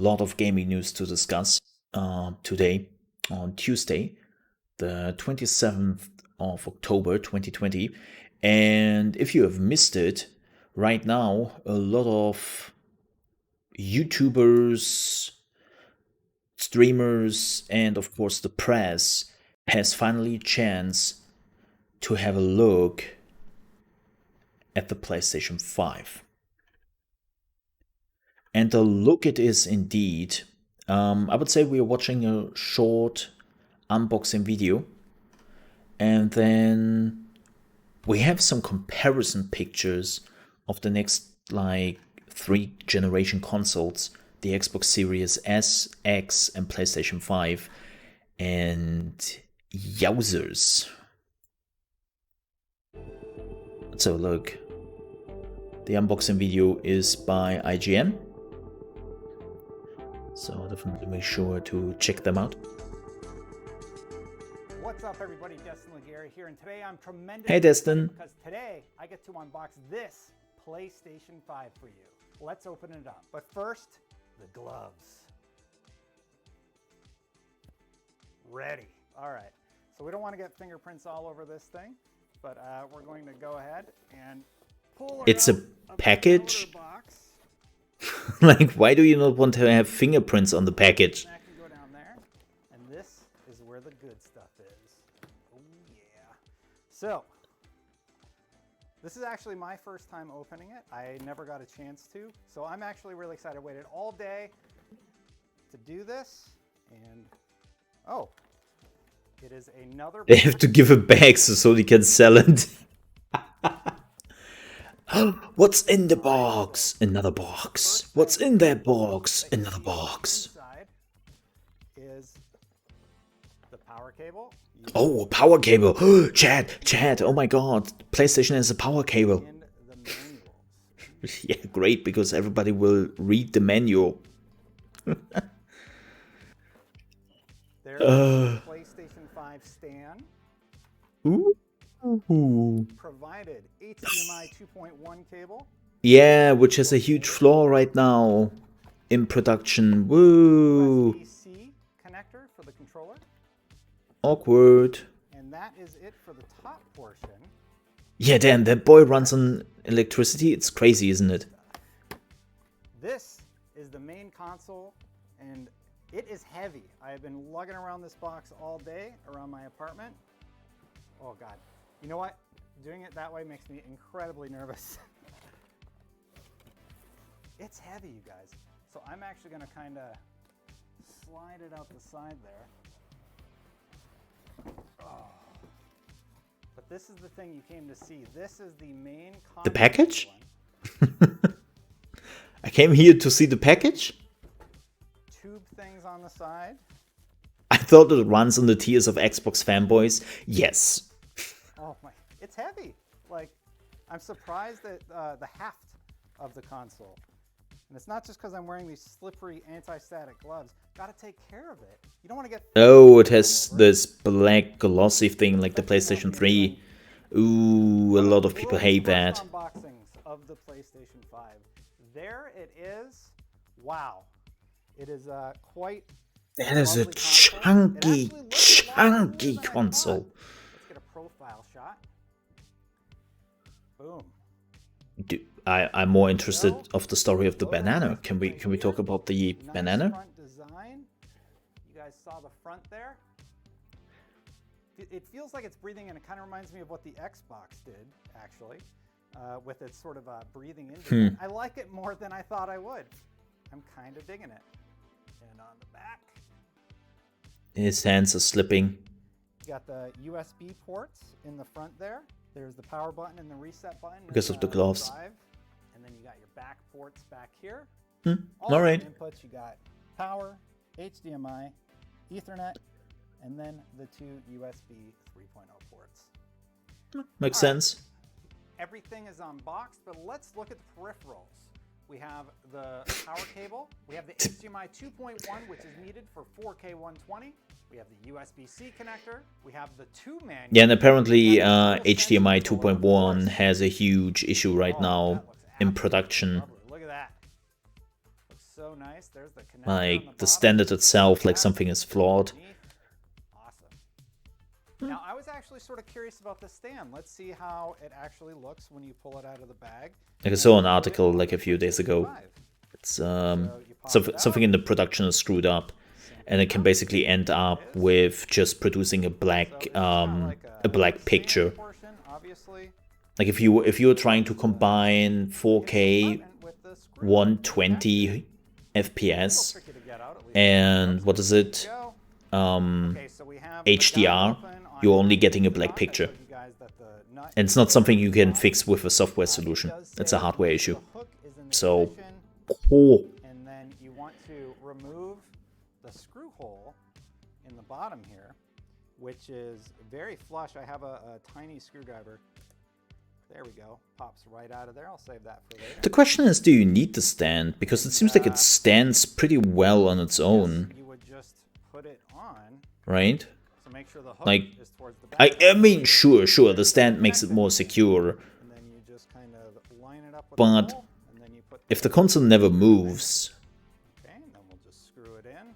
lot of gaming news to discuss today on Tuesday, the 27th of October 2020. And if you have missed it, right now, a lot of YouTubers, streamers, and of course the press has finally a chance to have a look at the PlayStation 5. And the look it is indeed. I would say we are watching a short unboxing video, and then we have some comparison pictures of the next like 3 generation consoles, the Xbox Series S, X, and PlayStation 5. And yowzers. Let's have a look. The unboxing video is by IGN, so definitely make sure to check them out. What's up, everybody? Destin Legary here, and today I'm tremendous. Hey, Destin. Because today I get to unbox this PlayStation 5 for you. Let's open it up. But first, the gloves. Ready. All right. So we don't want to get fingerprints all over this thing, but we're going to go ahead and pull It's a package. Like, why do you not want to have fingerprints on the package? That can go down there, and this is where the good stuff is. Oh yeah. So this is actually my first time opening it. I never got a chance to, so I'm actually really excited. I waited all day to do this, and oh, it is another. They have to give it back so they can sell it. What's in the box? Another box. What's in that box? Another box. Inside is the power cable. Oh, a power cable. Chad, oh my god. PlayStation has a power cable. And the manuals. Yeah, great, because everybody will read the manual. There's the PlayStation 5 stand. Ooh. Provided HDMI 2.1 cable. Yeah, which has a huge flaw right now in production. Woo. USB-C connector for the controller. Awkward. And that is it for the top portion. Yeah, damn, that boy runs on electricity. It's crazy, isn't it? This is the main console, and it is heavy. I have been lugging around this box all day around my apartment. Oh God. You know what? Doing it that way makes me incredibly nervous. It's heavy, you guys. So I'm actually gonna kind of slide it out the side there. Oh. But this is the thing you came to see. This is the main console. The package? I came here to see the package? Tube things on the side. I thought it runs on the tiers of Xbox fanboys. Yes. Oh my, it's heavy. Like, I'm surprised at the heft of the console. And it's not just because I'm wearing these slippery anti-static gloves. Gotta take care of it. You don't want to get... Oh, it has this black glossy thing like the PlayStation 3. Ooh, a lot of people hate that. Unboxings of the PlayStation 5. There it is. Wow. It is quite... That is a chunky console. Let's get a profile shot. Boom. I'm more interested of the story of the banana. Can we talk about the banana? Front design. You guys saw the front there. It feels like it's breathing, and it kind of reminds me of what the Xbox did, actually, with its sort of breathing in design. I like it more than I thought I would. I'm kind of digging it. And on the back, His hands are slipping. you got the USB ports in the front there. There's the power button and the reset button. Because of the gloves. Drive. And then you got your back ports back here. All right. Inputs, you got power, HDMI, Ethernet, and then the 2 USB 3.0 ports. Makes sense. Everything is unboxed, but let's look at the peripherals. We have the power cable. We have the HDMI 2.1, which is needed for 4K 120. We have the USB-C connector. We have the 2 manuals. Yeah, and apparently HDMI 2.1 has a huge issue right now in production. Look at that. Looks so nice. There's the connector on Like the bottom. standard itself, like something is flawed. Awesome. Now, I was actually sort of curious about the stand. Let's see how it actually looks when you pull it out of the bag. Like I saw an article like a few days ago. It's something in the production is screwed up, and it can basically end up with just producing a black picture. Like if you're trying to combine 4K 120 FPS and what is it, HDR, you're only getting a black picture, and it's not something you can fix with a software solution. It's a hardware issue. So, oh. And then you want to remove the screw hole in the bottom here, which is very flush. I have a tiny screwdriver. There we go. Pops right out of there. I'll save that for later. The question is, do you need the stand? Because it seems like it stands pretty well on its own. You would just put it on. Right? So make sure the hook like, is towards the back. I mean, sure, the stand makes it more secure. And then you just kind of line it up with but the hole, and then you put if the console never moves... Okay, and then we'll just screw it in.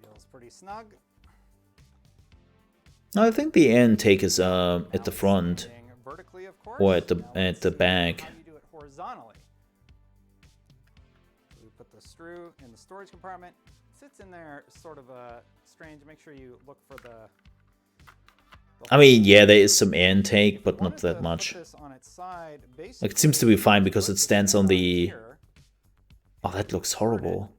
Feels pretty snug. I think the air intake is at the front, vertically, of course. or at the back. How do you do it horizontally? We put the screw in the storage compartment. It sits in there sort of strange. Make sure you look for the I mean, yeah, there is some air intake, but not that much. Like, it seems to be fine because it stands on the... Oh, that looks horrible.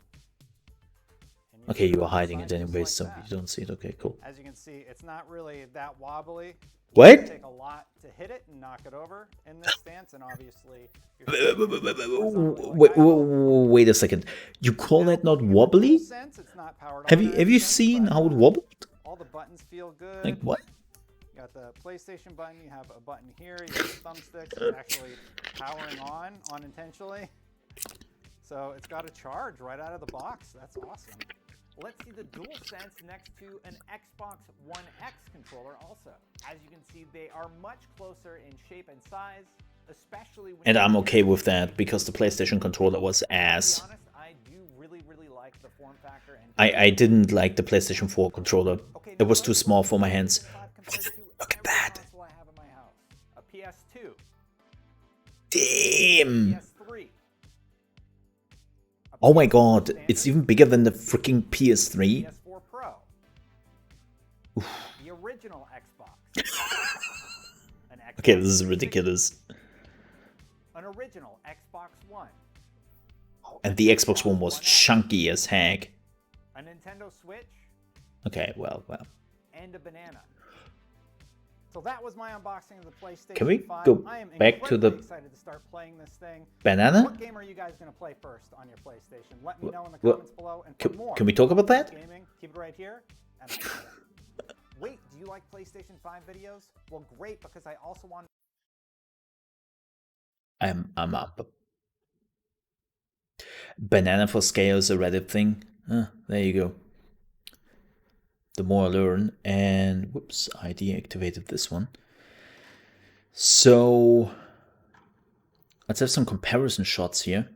Okay, you are hiding it anyway, so you don't see it. Okay, cool. As you can see, it's not really that wobbly. What? It take a lot to hit it and knock it over in this stance, and obviously... Wait a second. You call that not wobbly? Have you seen how it wobbled? All the buttons feel good. Like what? You got the PlayStation button. You have a button here. You got the thumbsticks. It's actually powering on unintentionally. So it's got a charge right out of the box. That's awesome. Let's see the DualSense next to an Xbox One X controller also. As you can see, they are much closer in shape and size, especially when... And I'm okay with that, because the PlayStation controller was ass. To be honest, I do really like the form factor. And I didn't like the PlayStation 4 controller. It was too small for my hands. Look at that. I have in my house. A PS2. Damn. PS3. Oh my god, it's even bigger than the freaking PS3. PS4 Pro. The original Xbox. An Xbox Okay, this is ridiculous. An original Xbox One. And the Xbox One was chunky as heck. A Nintendo Switch. Okay, well. And a banana. So that was my unboxing of the PlayStation 5. Can we go back to the excited to start playing this thing. banana? What game are you guys going to play first on your PlayStation? Let me know in the comments below. And for more, can we talk about that? Gaming, keep it right here. And wait, do you like PlayStation 5 videos? Well, great, because I also want... I'm up. Banana for scale is a Reddit thing. There you go. The more I learn, and whoops, I deactivated this one. So let's have some comparison shots here.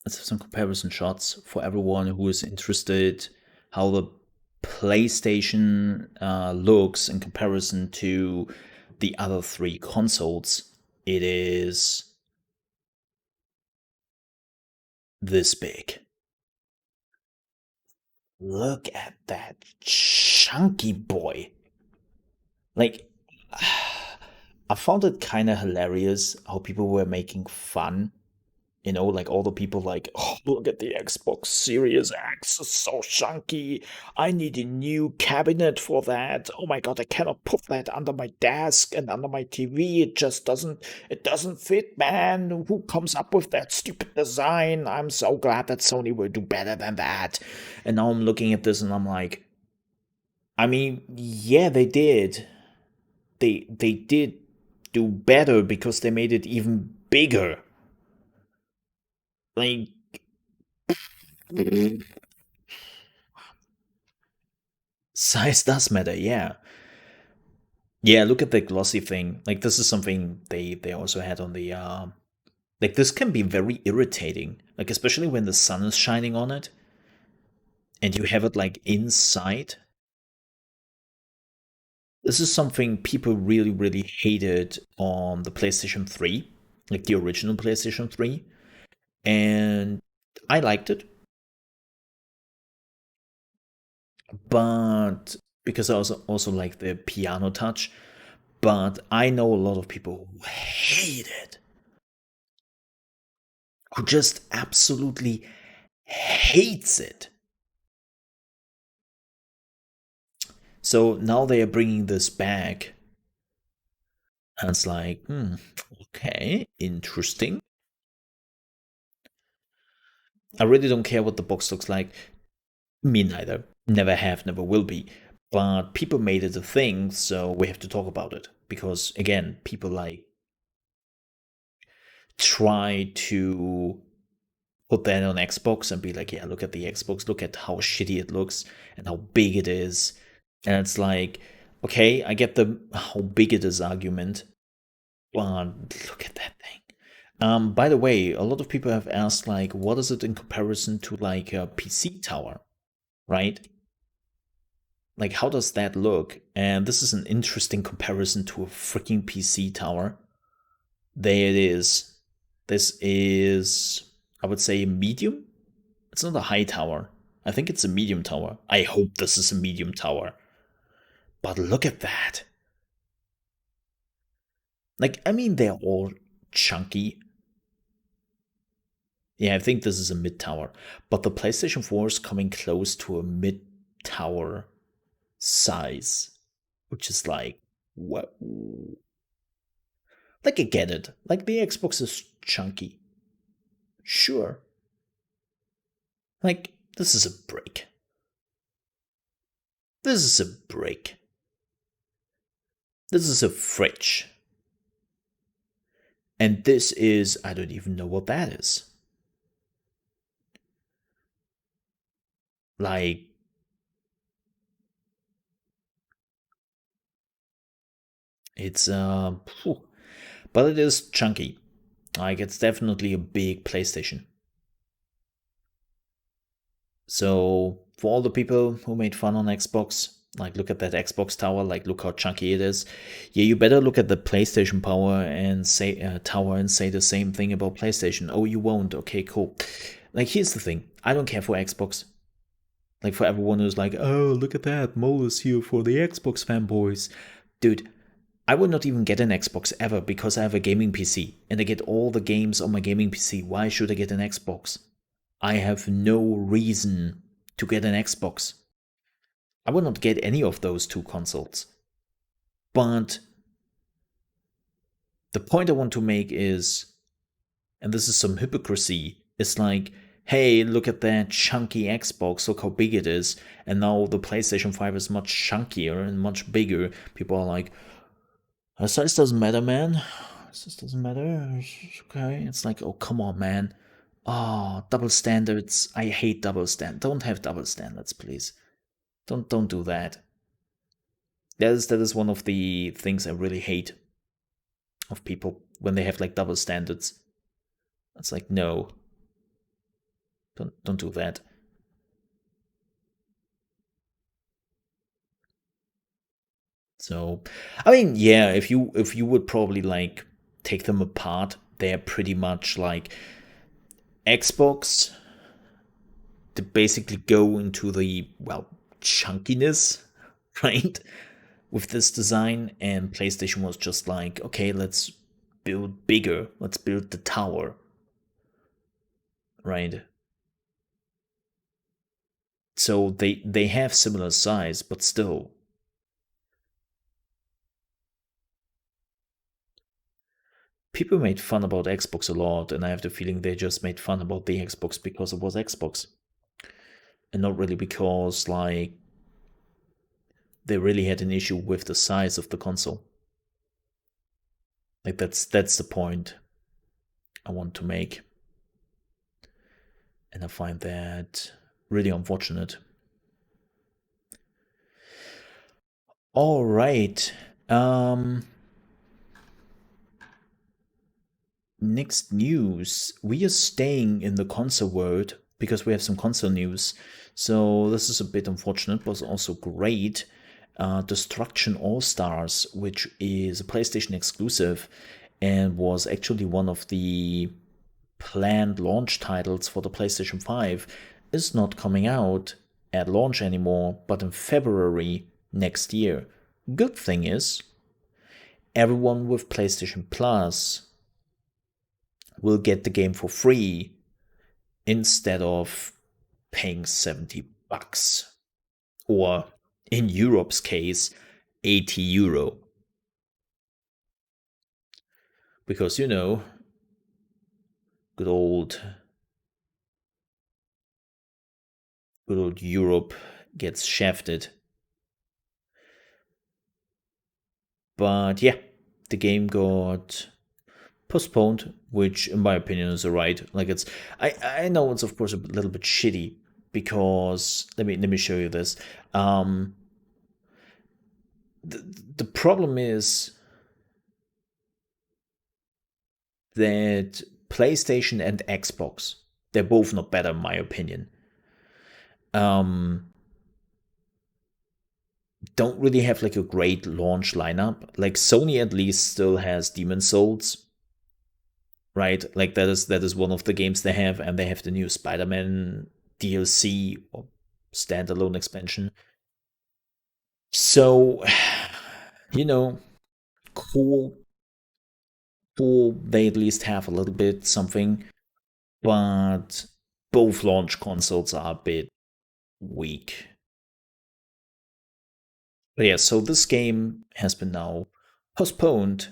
Let's have some comparison shots for everyone who is interested how the PlayStation looks in comparison to the other three consoles. It is this big. Look at that chunky boy. Like, I found it kind of hilarious how people were making fun. You know, like all the people like, oh, look at the Xbox Series X, it's so chunky. I need a new cabinet for that. Oh my god, I cannot put that under my desk and under my TV. It just doesn't fit, man. Who comes up with that stupid design? I'm so glad that Sony will do better than that. And now I'm looking at this and I'm like, I mean, yeah, they did. They did do better because they made it even bigger. Like, size does matter, yeah. Yeah, look at the glossy thing. Like this is something they also had on the like this can be very irritating. Like especially when the sun is shining on it and you have it like inside. This is something people really really hated on the PlayStation 3, like the original PlayStation 3, and I liked it, but because I also like the piano touch, but I know a lot of people who hate it, who just absolutely hates it. So now they are bringing this back, and it's like, okay, interesting. I really don't care what the box looks like. Me neither. Never have, never will be. But people made it a thing, so we have to talk about it. Because again, people like try to put that on Xbox and be like, yeah, look at the Xbox, look at how shitty it looks and how big it is. And it's like, okay, I get the how big it is argument, but look at that thing. By the way, a lot of people have asked like, what is it in comparison to like a PC tower, right? Like, how does that look? And this is an interesting comparison to a freaking PC tower. There it is. This is, I would say, a medium. It's not a high tower. I think it's a medium tower. I hope this is a medium tower. But look at that. Like, I mean, they're all chunky. Yeah, I think this is a mid tower. But the PlayStation 4 is coming close to a mid tower size, which is like, what? Like, I get it. Like, the Xbox is chunky. Sure. Like, this is a brick. This is a brick. This is a fridge. And this is, I don't even know what that is. Like, it's, but it is chunky. Like, it's definitely a big PlayStation. So, for all the people who made fun on Xbox, like, look at that Xbox tower, like, look how chunky it is. Yeah, you better look at the PlayStation power and say, tower and say the same thing about PlayStation. Oh, you won't. Okay, cool. Like, here's the thing I don't care for Xbox. Like, for everyone who's like, oh, look at that, Mole is here for the Xbox fanboys. Dude, I would not even get an Xbox ever because I have a gaming PC and I get all the games on my gaming PC. Why should I get an Xbox? I have no reason to get an Xbox. I would not get any of those two consoles. But the point I want to make is, and this is some hypocrisy, it's like, hey, look at that chunky Xbox, look how big it is. And now the PlayStation 5 is much chunkier and much bigger. People are like, size doesn't matter, man. Size doesn't matter. Okay. It's like, oh, come on, man. Oh, double standards. I hate double standards. Don't have double standards, please. Don't do that. That is one of the things I really hate of people when they have like double standards. It's like, no. Don't do that. So, I mean, yeah, if you would probably like take them apart, they're pretty much like Xbox to basically go into the, well, chunkiness, right? With this design, and PlayStation was just like, okay, let's build bigger, let's build the tower, right? So they have similar size, but still, people made fun about Xbox a lot, and I have the feeling they just made fun about the Xbox because it was Xbox, and not really because like they really had an issue with the size of the console. Like that's the point I want to make, and I find that really unfortunate. All right. Next news. We are staying in the console world because we have some console news. So this is a bit unfortunate, but also great. Destruction All Stars, which is a PlayStation exclusive and was actually one of the planned launch titles for the PlayStation 5, is not coming out at launch anymore, but in February next year. Good thing is, everyone with PlayStation Plus will get the game for free instead of paying $70. Or, in Europe's case, €80. Because, good old Europe gets shafted. But yeah, the game got postponed, which in my opinion is alright. Like I know it's of course a little bit shitty because let me show you this. The problem is that PlayStation and Xbox, they're both not better in my opinion. Don't really have like a great launch lineup. Like Sony at least still has Demon's Souls, right? Like that is one of the games they have, and they have the new Spider-Man DLC or standalone expansion. So, cool. They at least have a little bit something, but both launch consoles are a bit weak. But yeah, so this game has been now postponed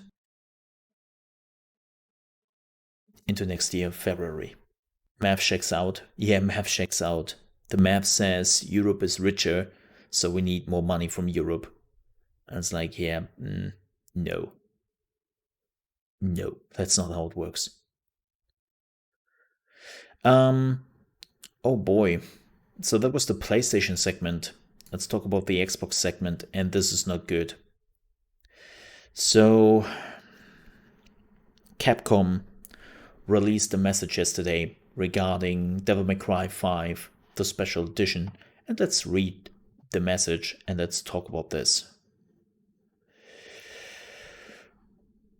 into next year, February. Math checks out. Yeah, math checks out. The math says Europe is richer, so we need more money from Europe. And it's like, yeah, no. No, that's not how it works. Oh boy. So that was the PlayStation segment. Let's talk about the Xbox segment, and this is not good. So, Capcom released a message yesterday regarding Devil May Cry 5, the special edition, and let's read the message and let's talk about this.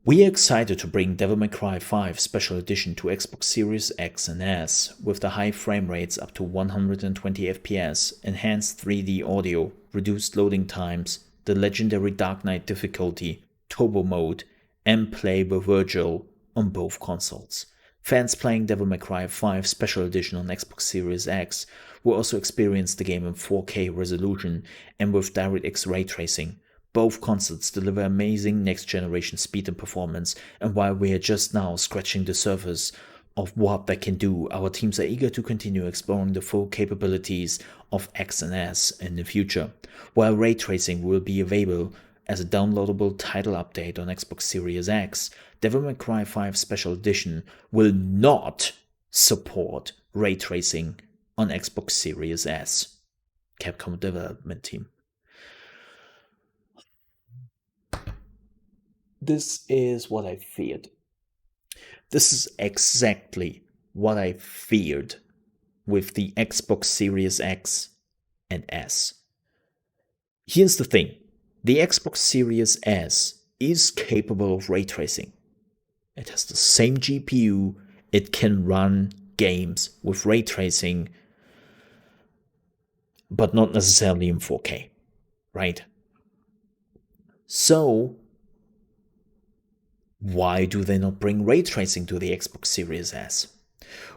We are excited to bring Devil May Cry 5 Special Edition to Xbox Series X and S with the high frame rates up to 120 FPS, enhanced 3D audio, reduced loading times, the legendary Dark Knight difficulty, turbo mode, and play with Virgil on both consoles. Fans playing Devil May Cry 5 Special Edition on Xbox Series X will also experience the game in 4K resolution and with DirectX ray tracing. Both consoles deliver amazing next-generation speed and performance, and while we are just now scratching the surface of what they can do, our teams are eager to continue exploring the full capabilities of X and S in the future. While ray tracing will be available as a downloadable title update on Xbox Series X, Devil May Cry 5 Special Edition will not support ray tracing on Xbox Series S. Capcom development team. This is what I feared. This is exactly what I feared with the Xbox Series X and S. Here's the thing. The Xbox Series S is capable of ray tracing. It has the same GPU. It can run games with ray tracing, but not necessarily in 4K, right? So, why do they not bring ray tracing to the Xbox Series S?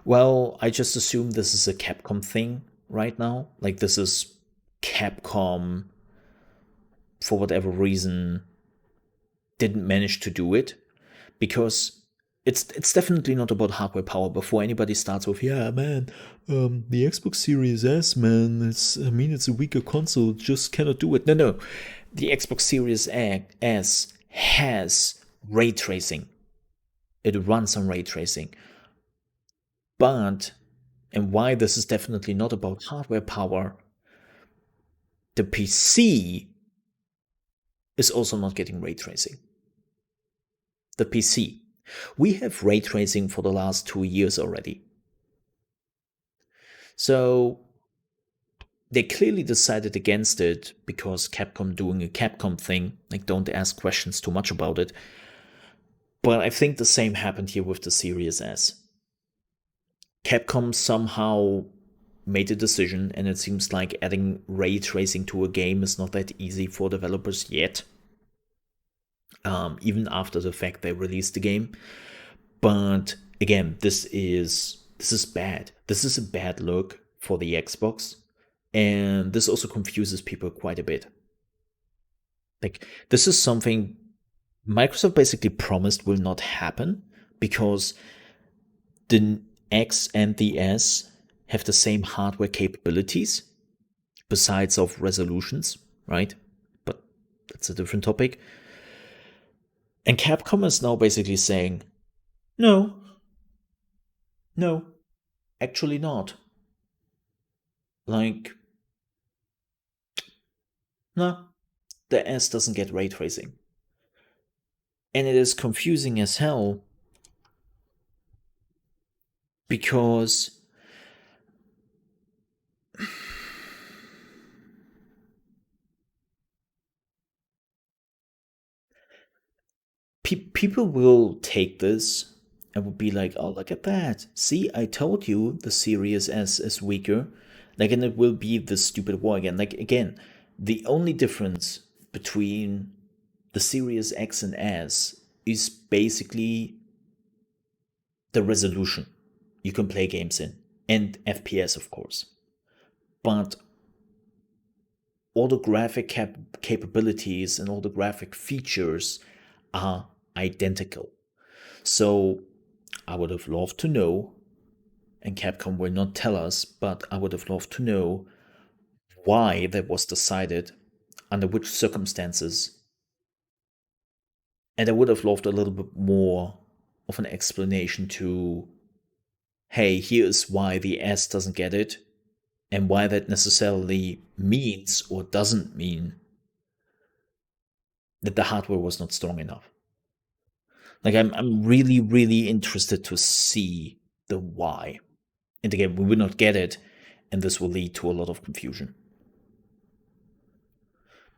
Well, I just assume this is a Capcom thing right now. Like, this is Capcom, for whatever reason, didn't manage to do it. Because it's definitely not about hardware power. Before anybody starts with, yeah, man, the Xbox Series S, man, it's a weaker console, just cannot do it. No. The Xbox Series S has ray tracing. It runs on ray tracing. But, and why this is definitely not about hardware power, the PC is also not getting ray tracing. The PC. We have ray tracing for the last 2 years already. So they clearly decided against it because Capcom doing a Capcom thing, like don't ask questions too much about it. But I think the same happened here with the Series S. Capcom somehow made a decision, and it seems like adding ray tracing to a game is not that easy for developers yet. Even after the fact they released the game. But again, this is bad. This is a bad look for the Xbox, and this also confuses people quite a bit. Like, this is something Microsoft basically promised will not happen because the X and the S have the same hardware capabilities besides of resolutions, right? But that's a different topic. And Capcom is now basically saying, no, actually not. Like, no, the S doesn't get ray tracing. And it is confusing as hell because people will take this and will be like, oh, look at that. See, I told you the Series S is weaker. Like, and it will be this stupid war again. Like, again, the only difference between the Series X and S is basically the resolution you can play games in, and FPS, of course. But all the graphic capabilities and all the graphic features are identical. So I would have loved to know, and Capcom will not tell us, but I would have loved to know why that was decided, under which circumstances. And I would have loved a little bit more of an explanation to, hey, here's why the S doesn't get it, and why that necessarily means or doesn't mean that the hardware was not strong enough. Like, I'm really, really interested to see the why. And again, we will not get it, and this will lead to a lot of confusion.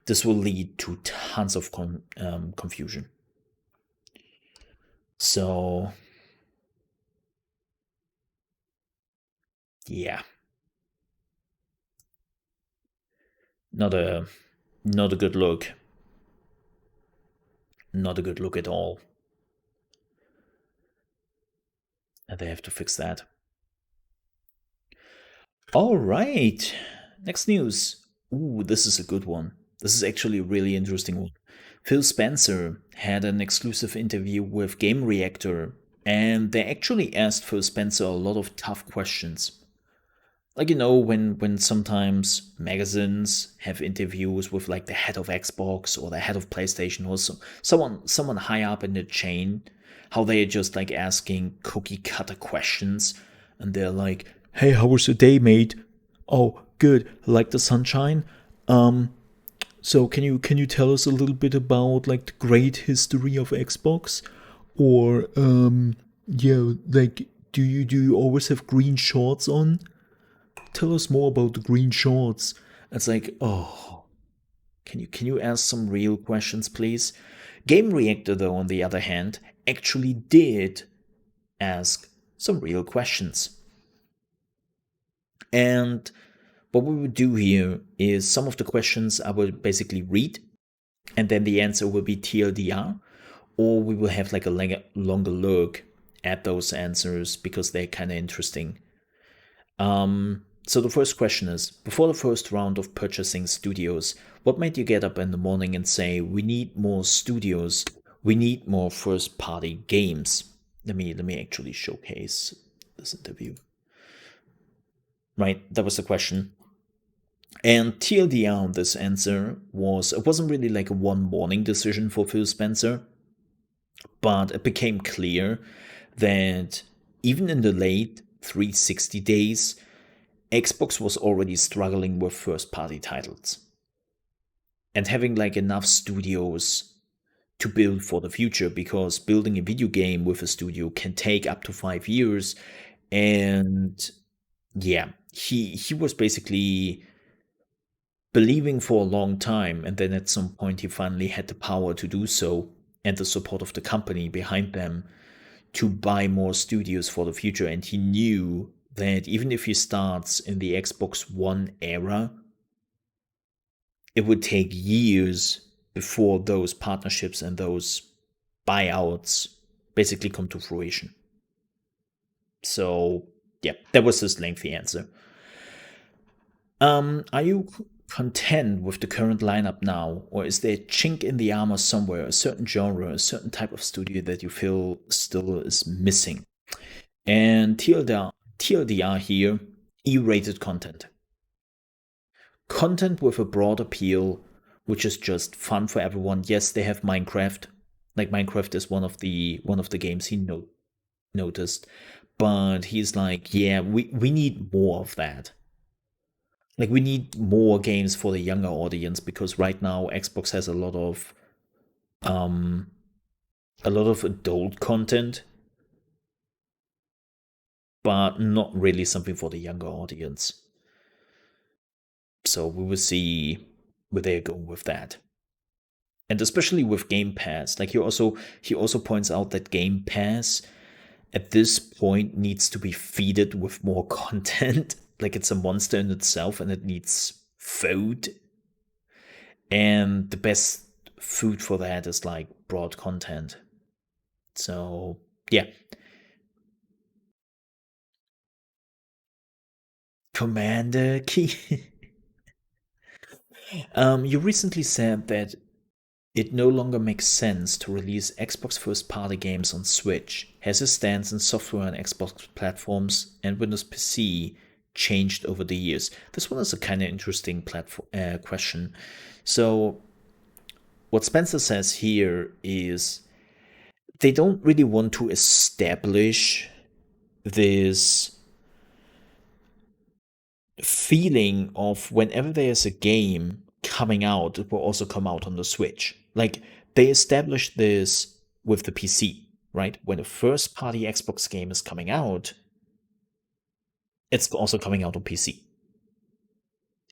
This will lead to tons of confusion. So, yeah, not a good look. Not a good look at all. And they have to fix that. All right, next news. Ooh, this is a good one. This is actually a really interesting one. Phil Spencer had an exclusive interview with Game Reactor, and they actually asked Phil Spencer a lot of tough questions. Like, you know, when sometimes magazines have interviews with like the head of Xbox or the head of PlayStation or someone high up in the chain, how they're just like asking cookie cutter questions, and they're like, hey, how was your day, mate? Oh, good. Like the sunshine? So can you tell us a little bit about like the great history of Xbox? Or yeah, like do you always have green shorts on? Tell us more about the green shorts. It's like, oh, can you ask some real questions, please? Game Reactor, though, on the other hand, actually did ask some real questions. And what we would do here is some of the questions I will basically read, and then the answer will be TLDR, or we will have like a longer look at those answers because they're kind of interesting. So the first question is, before the first round of purchasing studios, what made you get up in the morning and say, we need more studios, we need more first-party games? Let me actually showcase this interview. Right, that was the question. And TLDR on this answer was, it wasn't really like a one morning decision for Phil Spencer, but it became clear that even in the late 360 days, Xbox was already struggling with first-party titles. and having like enough studios to build for the future, because building a video game with a studio can take up to 5 years. And yeah, he was basically believing for a long time, and then at some point he finally had the power to do so, and the support of the company behind them to buy more studios for the future. And he knew that even if he starts in the Xbox One era, it would take years before those partnerships and those buyouts basically come to fruition. So yeah, that was his lengthy answer. Are you content with the current lineup now, or is there a chink in the armor somewhere, a certain genre, a certain type of studio that you feel still is missing? And TLDR here, E-rated content. Content with a broad appeal, which is just fun for everyone. Yes, they have Minecraft. Like Minecraft is one of the games he noticed, but he's like, yeah, we need more of that. Like, we need more games for the younger audience, because right now Xbox has a lot of adult content, but not really something for the younger audience. So we will see where they're going with that. And especially with Game Pass, like he also points out that Game Pass at this point needs to be feeded with more content. Like, it's a monster in itself and it needs food. And the best food for that is like broad content. So yeah. Commander Key. You recently said that it no longer makes sense to release Xbox first-party games on Switch. Has your stance in software on Xbox platforms and Windows PC changed over the years? This one is a kind of interesting question. So, what Spencer says here is they don't really want to establish this feeling of whenever there's a game coming out, it will also come out on the Switch. Like, they established this with the PC, right? When a first party Xbox game is coming out, it's also coming out on PC.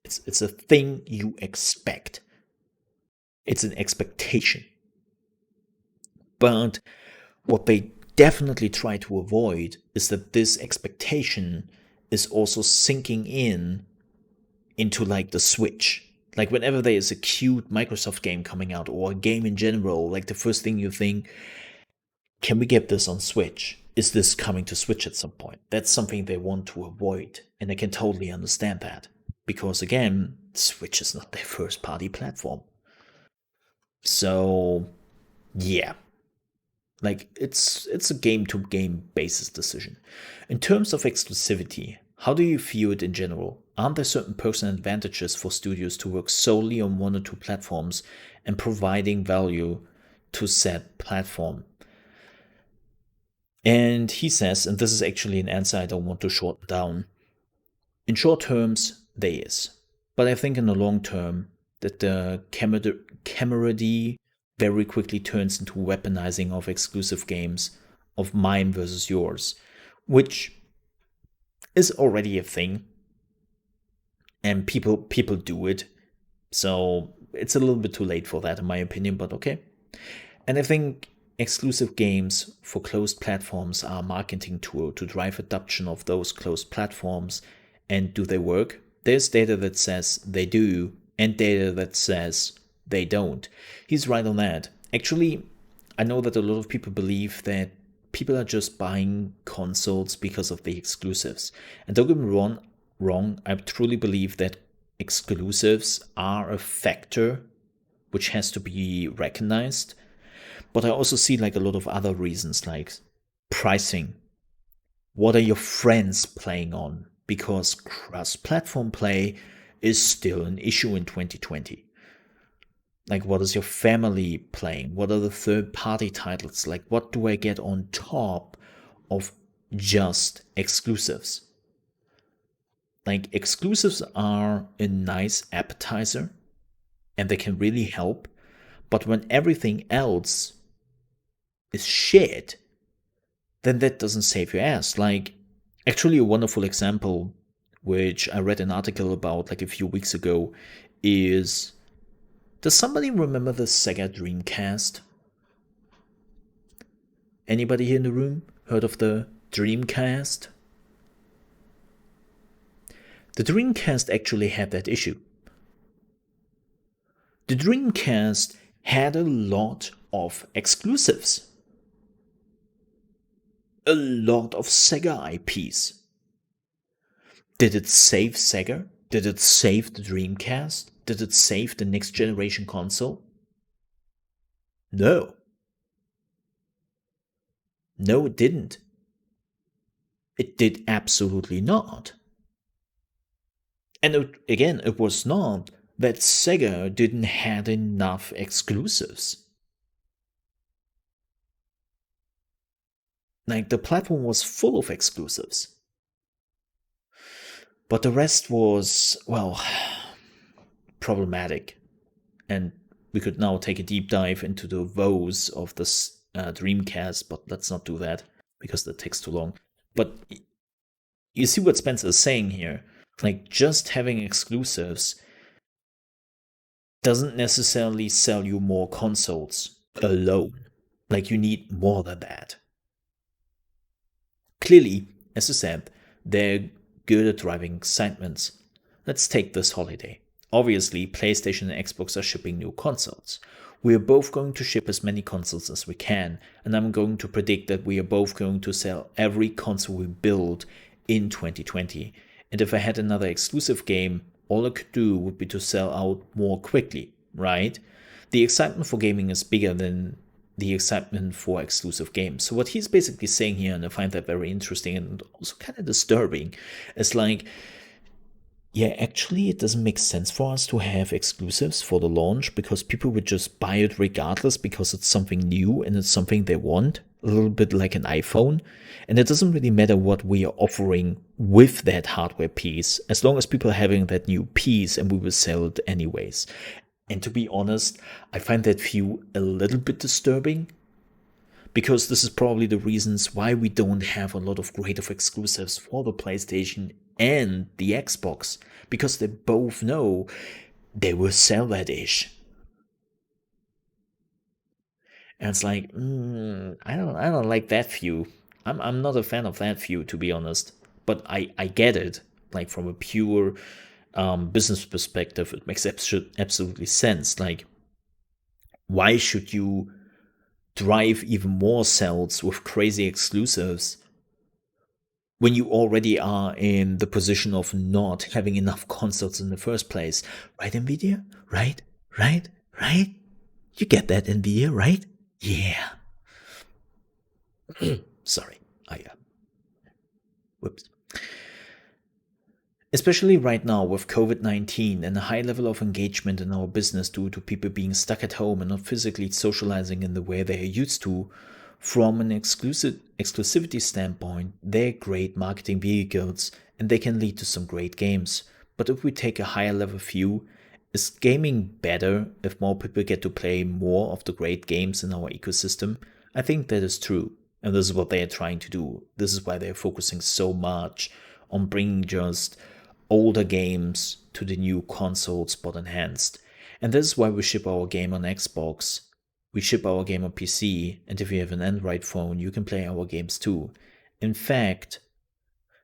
It's a thing you expect. It's an expectation. But what they definitely try to avoid is that this expectation is also sinking into like the Switch. Like, whenever there is a cute Microsoft game coming out, or a game in general, like the first thing you think, can we get this on Switch? Is this coming to Switch at some point? That's something they want to avoid, and I can totally understand that. Because again, Switch is not their first party platform. So yeah. Like, it's a game-to-game basis decision. In terms of exclusivity, how do you view it in general? Aren't there certain personal advantages for studios to work solely on one or two platforms and providing value to said platform? And he says, and this is actually an answer I don't want to shorten down, in short terms, there is. But I think in the long term, that the camaraderie very quickly turns into weaponizing of exclusive games, of mine versus yours, which is already a thing, and people do it. So it's a little bit too late for that, in my opinion, but okay. And I think exclusive games for closed platforms are a marketing tool to drive adoption of those closed platforms. And do they work? There's data that says they do, and data that says they don't. He's right on that. Actually, I know that a lot of people believe that people are just buying consoles because of the exclusives. And don't get me wrong, I truly believe that exclusives are a factor which has to be recognized. But I also see like a lot of other reasons, like pricing. What are your friends playing on? Because cross-platform play is still an issue in 2020. Like, what is your family playing? What are the third-party titles? Like, what do I get on top of just exclusives? Like, exclusives are a nice appetizer, and they can really help. But when everything else is shit, then that doesn't save your ass. Like, actually, a wonderful example, which I read an article about like a few weeks ago, is, does somebody remember the Sega Dreamcast? Anybody here in the room heard of the Dreamcast? The Dreamcast actually had that issue. The Dreamcast had a lot of exclusives. A lot of Sega IPs. Did it save Sega? Did it save the Dreamcast? Did it save the next generation console? No. No, it didn't. It did absolutely not. And it was not that Sega didn't have enough exclusives. Like, the platform was full of exclusives. But the rest was, well, problematic. And we could now take a deep dive into the woes of this Dreamcast, but let's not do that because that takes too long. But you see what Spencer is saying here. Like, just having exclusives doesn't necessarily sell you more consoles alone. Like, you need more than that. Clearly, as I said, they're good at driving excitement. Let's take this holiday. Obviously, PlayStation and Xbox are shipping new consoles. We are both going to ship as many consoles as we can, and I'm going to predict that we are both going to sell every console we build in 2020. And if I had another exclusive game, all I could do would be to sell out more quickly, right? The excitement for gaming is bigger than the excitement for exclusive games. So what he's basically saying here, and I find that very interesting and also kind of disturbing, is like, yeah, actually, it doesn't make sense for us to have exclusives for the launch because people would just buy it regardless because it's something new and it's something they want, a little bit like an iPhone. And it doesn't really matter what we are offering with that hardware piece, as long as people are having that new piece, and we will sell it anyways. And to be honest, I find that view a little bit disturbing, because this is probably the reasons why we don't have a lot of great of exclusives for the PlayStation and the Xbox, because they both know they will sell that ish. And it's like, I don't like that view. I'm not a fan of that view, to be honest. But I get it. Like, from a pure business perspective, it makes absolutely sense. Like, why should you drive even more sales with crazy exclusives when you already are in the position of not having enough consoles in the first place? Right, Nvidia? Right? You get that, Nvidia, right? Yeah. Sorry. Whoops. Especially right now with COVID-19 and a high level of engagement in our business due to people being stuck at home and not physically socializing in the way they are used to, from an exclusivity standpoint, they're great marketing vehicles and they can lead to some great games. But if we take a higher level view, is gaming better if more people get to play more of the great games in our ecosystem? I think that is true. And this is what they are trying to do. This is why they're focusing so much on bringing just older games to the new consoles but enhanced. And this is why we ship our game on Xbox, we ship our game on PC, and if you have an Android phone, you can play our games too. In fact,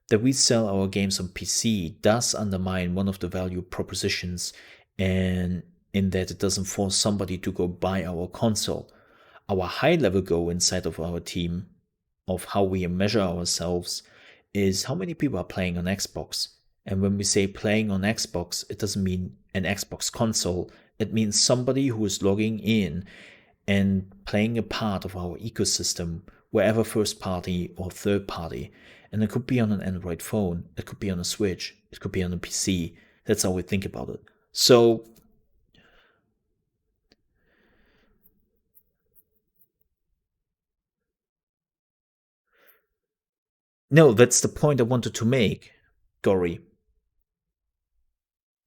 that we sell our games on PC does undermine one of the value propositions, and in that it doesn't force somebody to go buy our console. Our high level goal inside of our team, of how we measure ourselves, is how many people are playing on Xbox. And when we say playing on Xbox, it doesn't mean an Xbox console. It means somebody who is logging in and playing a part of our ecosystem, wherever first party or third party. And it could be on an Android phone, it could be on a Switch, it could be on a PC. That's how we think about it. So, no, that's the point I wanted to make, Gory.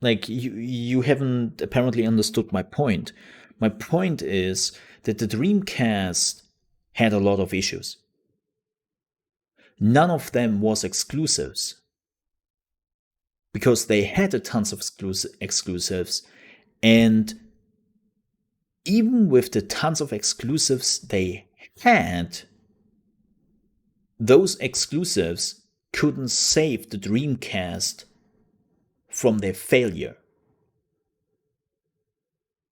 Like, you haven't apparently understood my point. My point is that the Dreamcast had a lot of issues. None of them was exclusives, because they had a tons of exclusives, and even with the tons of exclusives they had, those exclusives couldn't save the Dreamcast from their failure,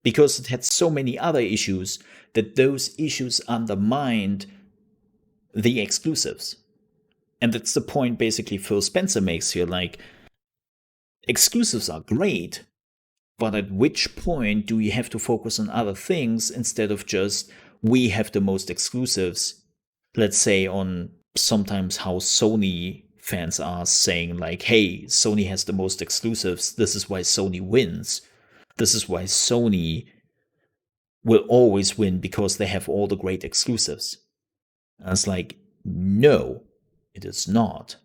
because it had so many other issues that those issues undermined the exclusives. And that's the point basically Phil Spencer makes here. Like, exclusives are great, but at which point do you have to focus on other things instead of just, we have the most exclusives? Let's say on sometimes how Sony fans are saying, like, hey, Sony has the most exclusives, this is why Sony wins. This is why Sony will always win, because they have all the great exclusives. And it's like, no, it is not.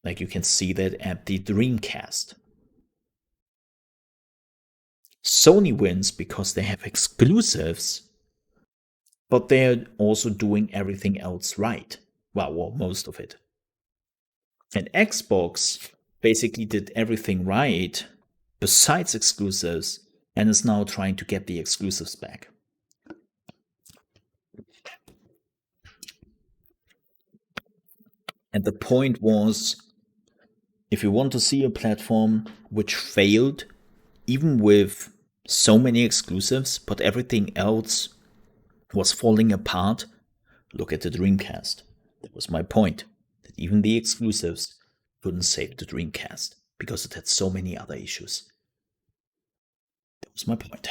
Like, you can see that at the Dreamcast. Sony wins because they have exclusives, but they're also doing everything else right. Well, most of it. And Xbox basically did everything right besides exclusives, and is now trying to get the exclusives back. And the point was, if you want to see a platform which failed, even with so many exclusives, but everything else was falling apart, look at the Dreamcast. That was my point, that even the exclusives couldn't save the Dreamcast, because it had so many other issues. That was my point.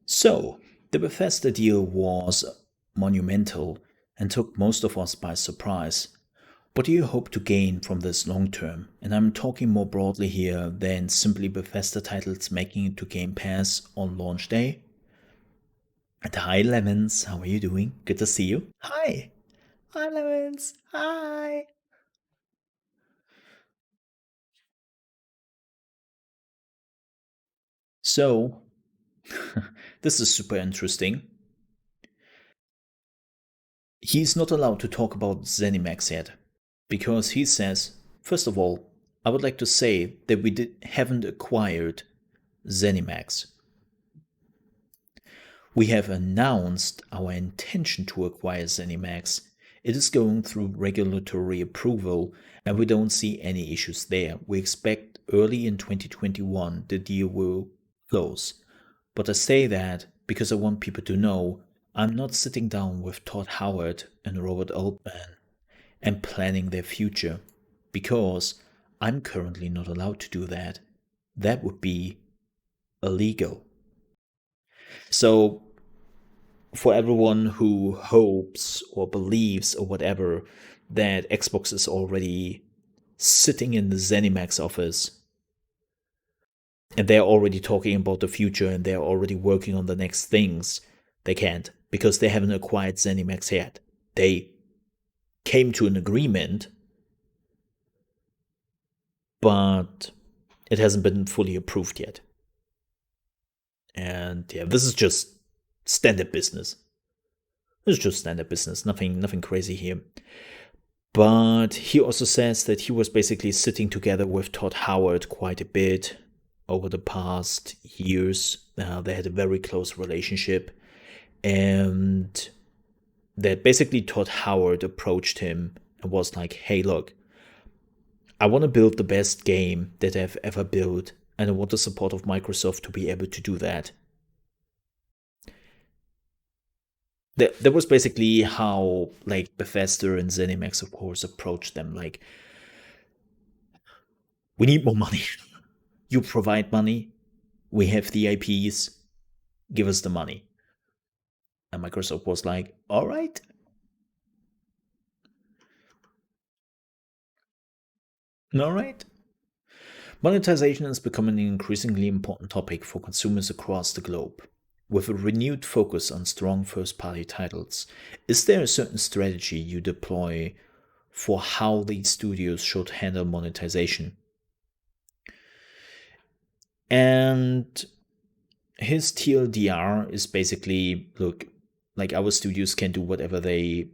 So, the Bethesda deal was monumental and took most of us by surprise. What do you hope to gain from this long term? And I'm talking more broadly here than simply Bethesda titles making it to Game Pass on launch day. And hi, Lemons, how are you doing? Good to see you. Hi! Hi, Lemons! Hi! So, this is super interesting. He's not allowed to talk about ZeniMax yet, because he says, first of all, I would like to say that we haven't acquired ZeniMax. We have announced our intention to acquire ZeniMax. It is going through regulatory approval, and we don't see any issues there. We expect early in 2021 the deal will close. But I say that because I want people to know I'm not sitting down with Todd Howard and Robert Altman and planning their future, because I'm currently not allowed to do that. That would be illegal. So, for everyone who hopes or believes or whatever that Xbox is already sitting in the ZeniMax office and they're already talking about the future and they're already working on the next things, they can't, because they haven't acquired ZeniMax yet. They came to an agreement, but it hasn't been fully approved yet. And yeah, this is just standard business. This is just standard business, nothing crazy here. But he also says that he was basically sitting together with Todd Howard quite a bit over the past years. They had a very close relationship, and that basically Todd Howard approached him and was like, hey, look, I want to build the best game that I've ever built, and I want the support of Microsoft to be able to do that. That was basically how, like, Bethesda and ZeniMax, of course, approached them. Like, we need more money. You provide money. We have the IPs. Give us the money. And Microsoft was like, all right. All right. Monetization is becoming an increasingly important topic for consumers across the globe. With a renewed focus on strong first-party titles, is there a certain strategy you deploy for how these studios should handle monetization? And his TLDR is basically, look, like our studios can do whatever they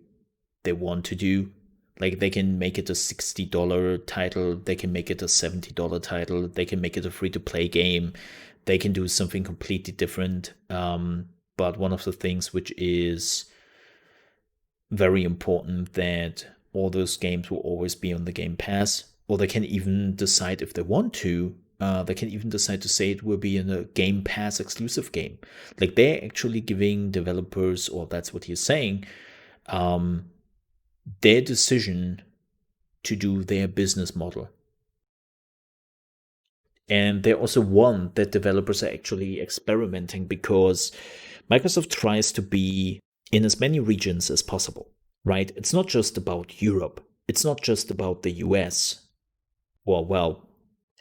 want to do. Like they can make it a $60 title, they can make it a $70 title, they can make it a free-to-play game, they can do something completely different. But one of the things which is very important, that all those games will always be on the Game Pass, or they can even decide if they want to. They can even decide to say it will be in a Game Pass exclusive game. Like they're actually giving developers, or that's what he's saying, their decision to do their business model. And they also want that developers are actually experimenting, because Microsoft tries to be in as many regions as possible, right? It's not just about Europe. It's not just about the US, or, well,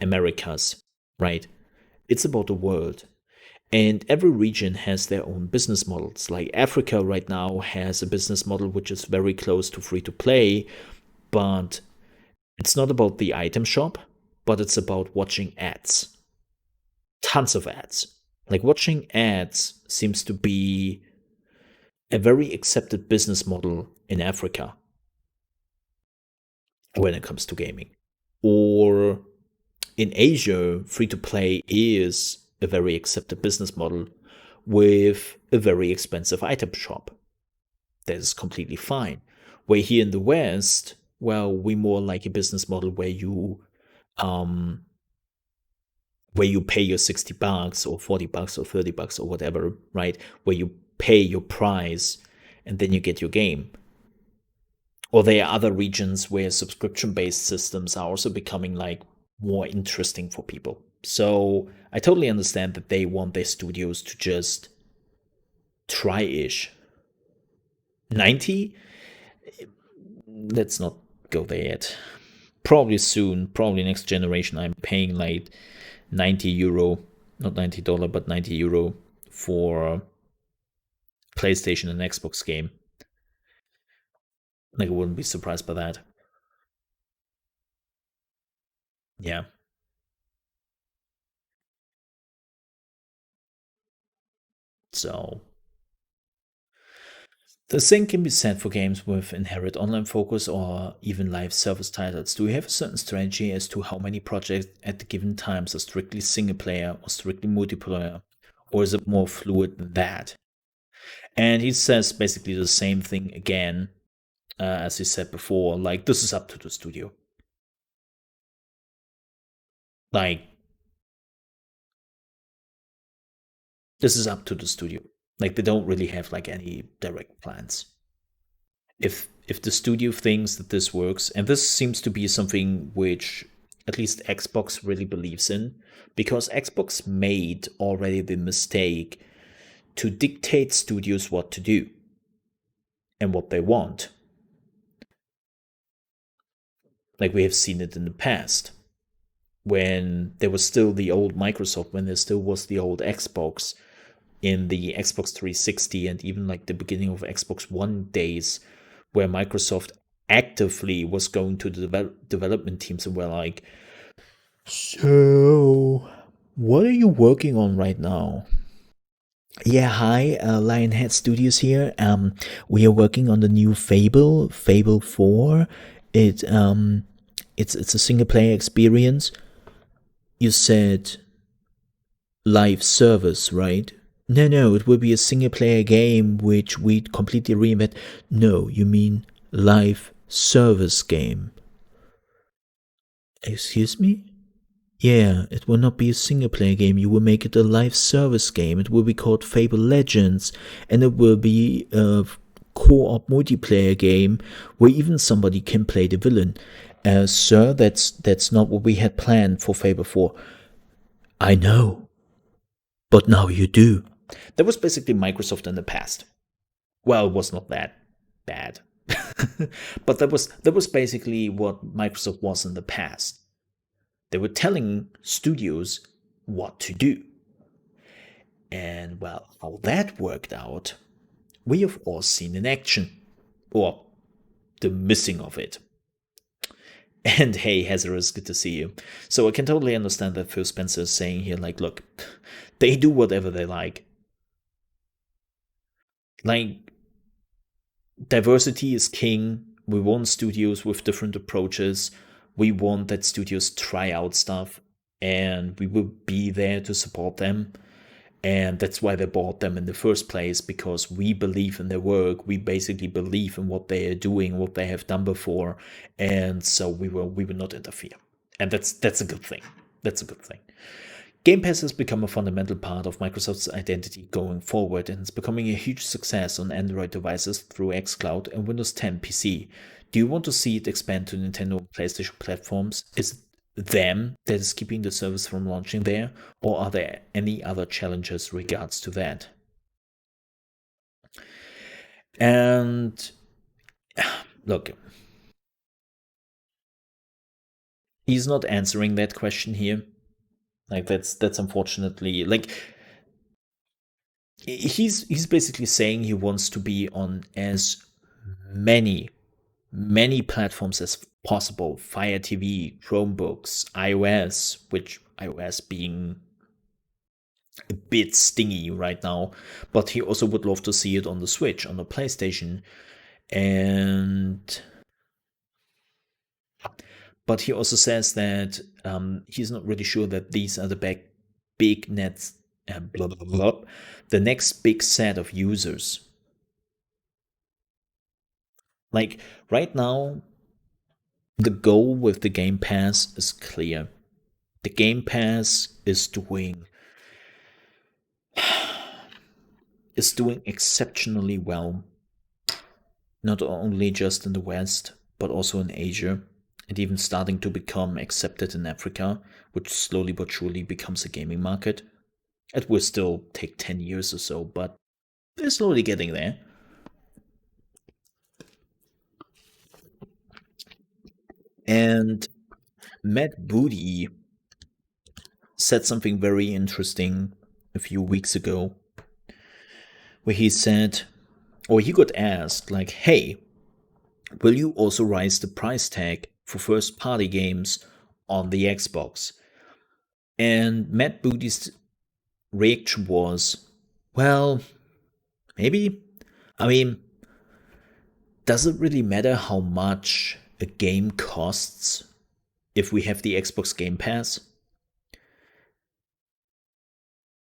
Americas, right? It's about the world. And every region has their own business models. Like Africa right now has a business model which is very close to free to play, but it's not about the item shop, but it's about watching ads. Tons of ads. Like watching ads seems to be a very accepted business model in Africa when it comes to gaming. Or in Asia, free to play is a very accepted business model with a very expensive item shop. That is completely fine. Where here in the West, well, we more like a business model where you pay your $60 or $40 or $30 or whatever, right? Where you pay your price and then you get your game. Or there are other regions where subscription-based systems are also becoming like more interesting for people. So I totally understand that they want their studios to just try-ish. 90? Let's not go there yet. Probably soon, probably next generation, I'm paying like €90, not $90, but €90 for PlayStation and Xbox game. Like, I wouldn't be surprised by that. Yeah. So the same can be said for games with inherent online focus or even live service titles. Do you have a certain strategy as to how many projects at the given times are strictly single player or strictly multiplayer? Or is it more fluid than that? And he says basically the same thing again, as he said before, like, this is up to the studio. Like, this is up to the studio. Like, they don't really have like any direct plans. If the studio thinks that this works, and this seems to be something which at least Xbox really believes in, because Xbox made already the mistake to dictate studios what to do and what they want. Like we have seen it in the past, when there was still the old Microsoft, when there still was the old Xbox in the Xbox 360 and even like the beginning of Xbox One days, where Microsoft actively was going to the development teams and were like, so what are you working on right now? Yeah, hi, Lionhead Studios here. We are working on the new Fable 4. It's a single player experience. You said live service, right? No, it will be a single player game which we completely reinvent. No, you mean live service game. Excuse me? Yeah, it will not be a single player game. You will make it a live service game. It will be called Fable Legends, and it will be a co-op multiplayer game where even somebody can play the villain. Sir, that's not what we had planned for Fable 4. I know, but now you do. That was basically Microsoft in the past. Well, it was not that bad. But that was basically what Microsoft was in the past. They were telling studios what to do. And, well, how that worked out, we have all seen in action, or the missing of it. And hey, Hazard, it's good to see you. So I can totally understand that Phil Spencer is saying here, like, look, they do whatever they like. Like, diversity is king. We want studios with different approaches. We want that studios try out stuff, and we will be there to support them. And that's why they bought them in the first place, because we believe in their work. We basically believe in what they are doing, what they have done before, and so we will not interfere. And that's a good thing. That's a good thing. Game Pass has become a fundamental part of Microsoft's identity going forward, and it's becoming a huge success on Android devices through xCloud and Windows 10 PC. Do you want to see it expand to Nintendo and PlayStation platforms? Is it them that is keeping the service from launching there, or are there any other challenges regards to that? And look, he's not answering that question here. Like, that's unfortunately, like, he's basically saying he wants to be on as many platforms as possible: Fire TV, Chromebooks, iOS, which iOS being a bit stingy right now, but he also would love to see it on the Switch, on the PlayStation, and but he also says that he's not really sure that these are the big nets, blah, blah, blah, the next big set of users. Like, right now, the goal with the Game Pass is clear. The Game Pass is doing exceptionally well, not only just in the West, but also in Asia, and even starting to become accepted in Africa, which slowly but surely becomes a gaming market. It will still take 10 years or so, but they're slowly getting there. And Matt Booty said something very interesting a few weeks ago, where he said, or he got asked, like, hey, will you also raise the price tag for first party games on the Xbox? And Matt Booty's reaction was, well, maybe. I mean, does it really matter how much a game costs if we have the Xbox Game Pass?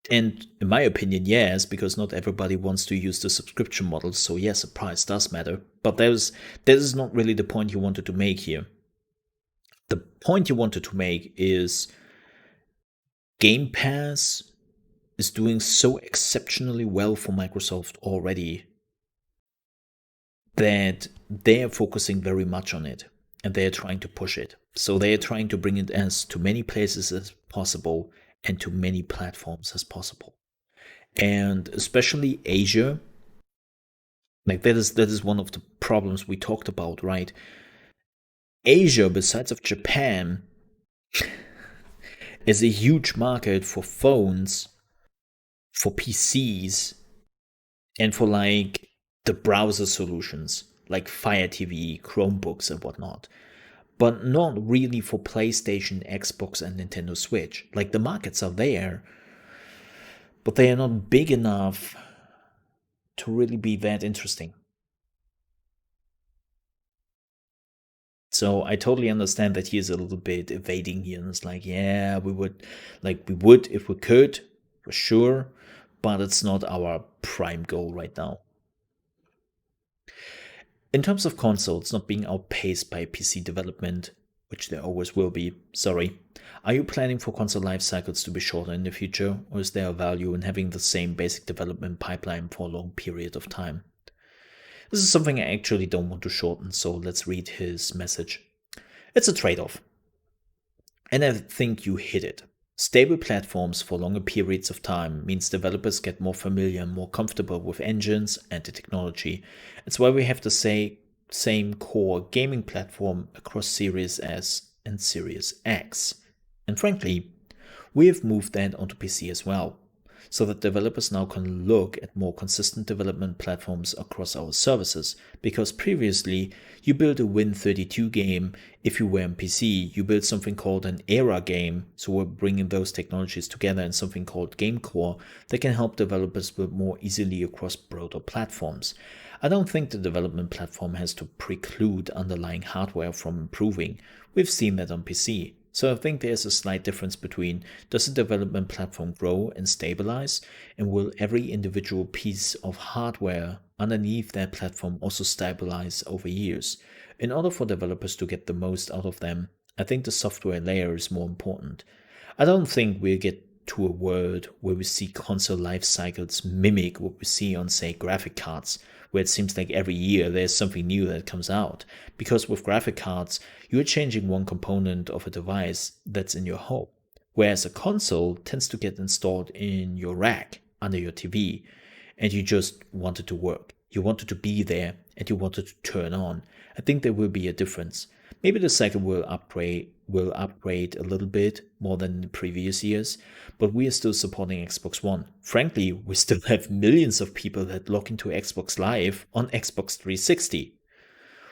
And in my opinion, yes, because not everybody wants to use the subscription model, so yes, the price does matter. But that is not really the point you wanted to make here. The point you wanted to make is Game Pass is doing so exceptionally well for Microsoft already that they are focusing very much on it, and they are trying to push it. So they are trying to bring it as to many places as possible and to many platforms as possible. And especially Asia, like that is one of the problems we talked about, right? Asia, besides of Japan, is a huge market for phones, for PCs, and for like the browser solutions like Fire TV, Chromebooks, and whatnot. But not really for PlayStation, Xbox, and Nintendo Switch. Like, the markets are there, but they are not big enough to really be that interesting. So I totally understand that he is a little bit evading here, and it's like, yeah, we would if we could, for sure, but it's not our prime goal right now. In terms of consoles not being outpaced by PC development, which there always will be, sorry, are you planning for console life cycles to be shorter in the future, or is there a value in having the same basic development pipeline for a long period of time? This is something I actually don't want to shorten, so let's read his message. It's a trade-off. And I think you hit it. Stable platforms for longer periods of time means developers get more familiar and more comfortable with engines and the technology. It's why we have the same core gaming platform across Series S and Series X. And frankly, we have moved that onto PC as well. so that developers now can look at more consistent development platforms across our services. Because previously, you built a Win32 game. If you were on PC, you built something called an ERA game. So we're bringing those technologies together in something called Game Core that can help developers build more easily across broader platforms. I don't think the development platform has to preclude underlying hardware from improving. We've seen that on PC. So I think there's a slight difference between, does the development platform grow and stabilize, and will every individual piece of hardware underneath that platform also stabilize over years? In order for developers to get the most out of them, I think the software layer is more important. I don't think we'll get to a world where we see console life cycles mimic what we see on, say, graphic cards, where it seems like every year there's something new that comes out. Because with graphic cards, you're changing one component of a device that's in your home, whereas a console tends to get installed in your rack under your TV, and you just want it to work. You want it to be there, and you want it to turn on. I think there will be a difference. Maybe the cycle will upgrade a little bit more than in the previous years, but we are still supporting Xbox One. Frankly, we still have millions of people that log into Xbox Live on Xbox 360.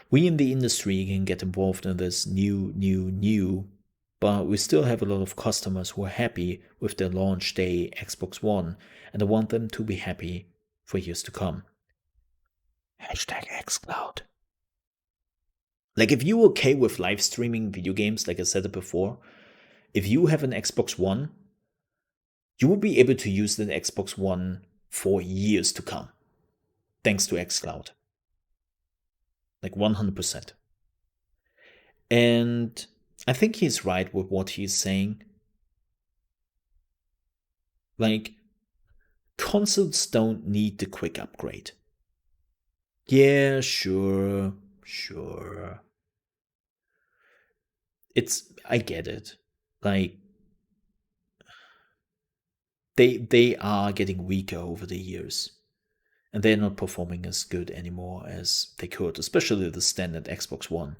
We in the industry can get involved in this new, but we still have a lot of customers who are happy with their launch day Xbox One, and I want them to be happy for years to come. #xCloud. Like, if you're okay with live streaming video games, like I said it before, if you have an Xbox One, you will be able to use the Xbox One for years to come, thanks to xCloud. Like 100%. And I think he's right with what he's saying. Like, consoles don't need the quick upgrade. Yeah, sure. I get it. Like, they are getting weaker over the years, and they're not performing as good anymore as they could, especially the standard Xbox One.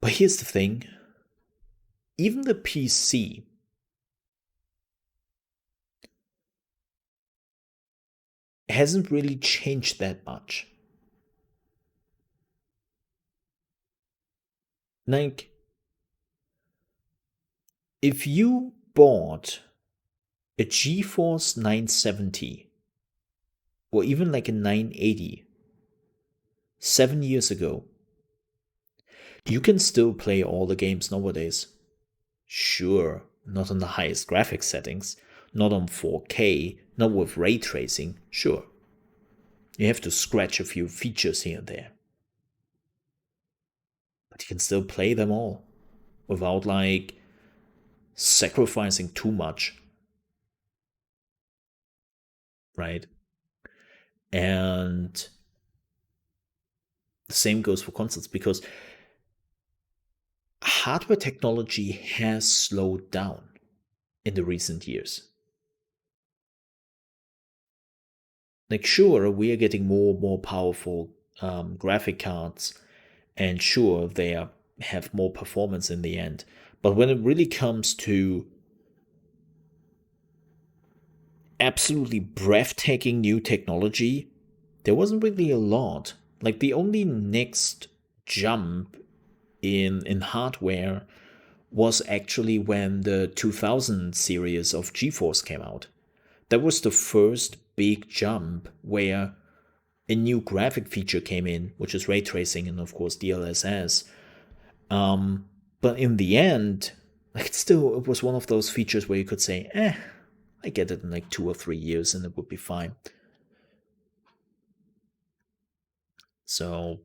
But here's the thing. Even the PC hasn't really changed that much. Like, if you bought a GeForce 970 or even like a 980 7 years ago, you can still play all the games nowadays. Sure, not on the highest graphics settings, not on 4K, not with ray tracing, sure. You have to scratch a few features here and there. But you can still play them all without like sacrificing too much. Right? And the same goes for consoles, because hardware technology has slowed down in the recent years. Like, sure, we are getting more powerful graphic cards, and sure, they have more performance in the end. But when it really comes to absolutely breathtaking new technology, there wasn't really a lot. Like, the only next jump in hardware was actually when the 2000 series of GeForce came out. That was the first big jump where a new graphic feature came in, which is ray tracing and of course DLSS. But in the end, like, it was one of those features where you could say, I get it in like 2 or 3 years and it would be fine. So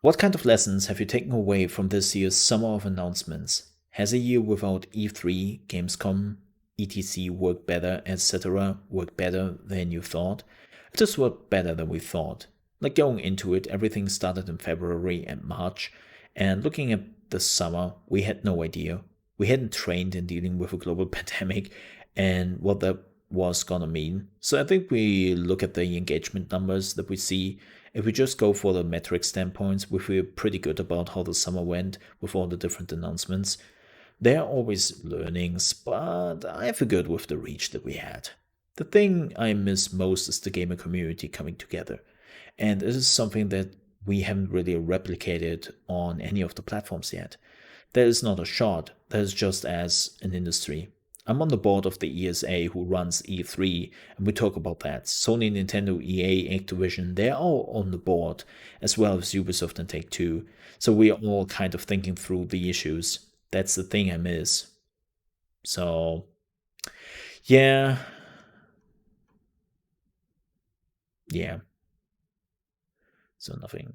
what kind of lessons have you taken away from this year's summer of announcements? Has a year without E3, Gamescom, etc. worked better, etc. worked better than you thought? It just worked better than we thought. Like, going into it, everything started in February and March, and looking at the summer, we had no idea. We hadn't trained in dealing with a global pandemic and what that was gonna mean. So I think we look at the engagement numbers that we see. If we just go for the metric standpoints, we feel pretty good about how the summer went with all the different announcements. There are always learnings, but I feel good with the reach that we had. The thing I miss most is the gamer community coming together, and this is something that we haven't really replicated on any of the platforms yet. That is not a shot, that is just as an industry. I'm on the board of the ESA who runs E3, and we talk about that. Sony, Nintendo, EA, Activision, they're all on the board, as well as Ubisoft and Take-Two. So we are all kind of thinking through the issues. That's the thing I miss. So, yeah. Yeah. So nothing.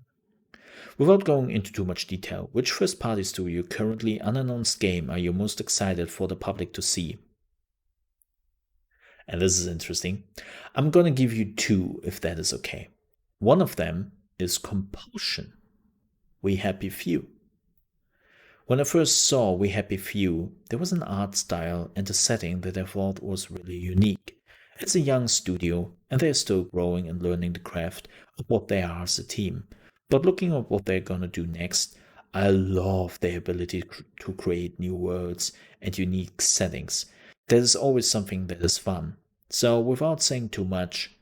Without going into too much detail, which first-party studio currently unannounced game are you most excited for the public to see? And this is interesting. I'm gonna give you two, if that is okay. One of them is Compulsion. We Happy Few. When I first saw We Happy Few, there was an art style and a setting that I thought was really unique. It's a young studio, and they're still growing and learning the craft of what they are as a team. But looking at what they're gonna do next, I love their ability to create new worlds and unique settings. That is always something that is fun. So without saying too much,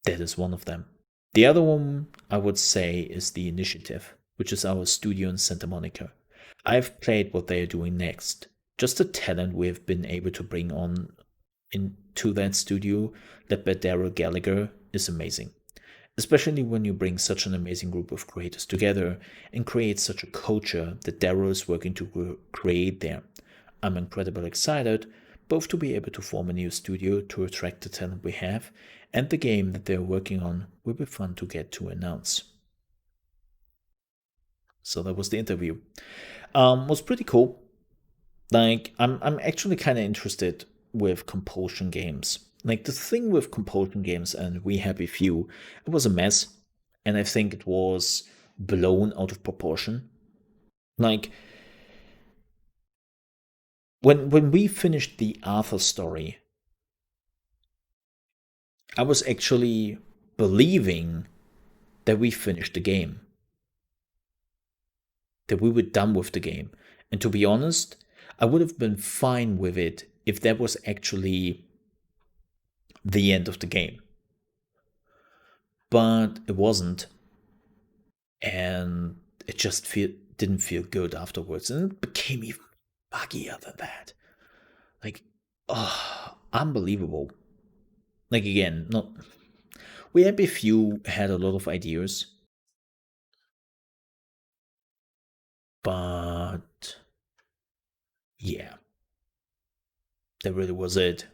that is one of them. The other one I would say is The Initiative, which is our studio in Santa Monica. I've played what they are doing next. Just the talent we have been able to bring on into that studio, led by Daryl Gallagher, is amazing. Especially when you bring such an amazing group of creators together and create such a culture that Daryl is working to create there. I'm incredibly excited both to be able to form a new studio to attract the talent we have, and the game that they're working on will be fun to get to announce. So that was the interview. Was pretty cool. Like I'm actually kind of interested with compulsion games. Like the thing with compulsion games and We Happy Few, it was a mess, and I think it was blown out of proportion. Like when we finished the Arthur story, I was actually believing that we finished the game, that we were done with the game. And to be honest, I would have been fine with it if that was actually the end of the game. But it wasn't, and it just didn't feel good afterwards, and it became even buggier than that. Like, oh, unbelievable. Like again, not We Happy Few had a lot of ideas, but yeah, that really was it.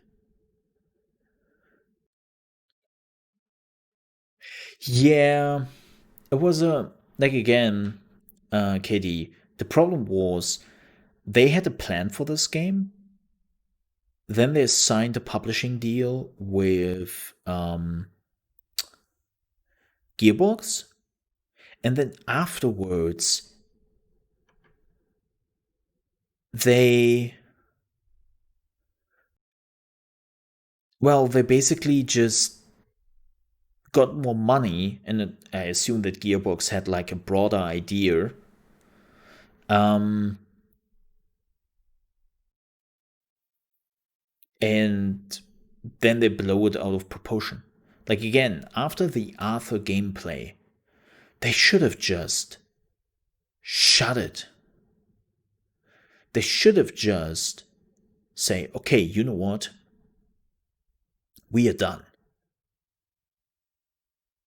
Yeah, it was a like again, Katie. The problem was they had a plan for this game. Then they signed a publishing deal with Gearbox, and then afterwards they they basically just got more money, and I assume that Gearbox had like a broader idea. Um, and then they blow it out of proportion. Like again, after the Arthur gameplay, they should have just shut it. They should have just say, okay, you know what? We are done.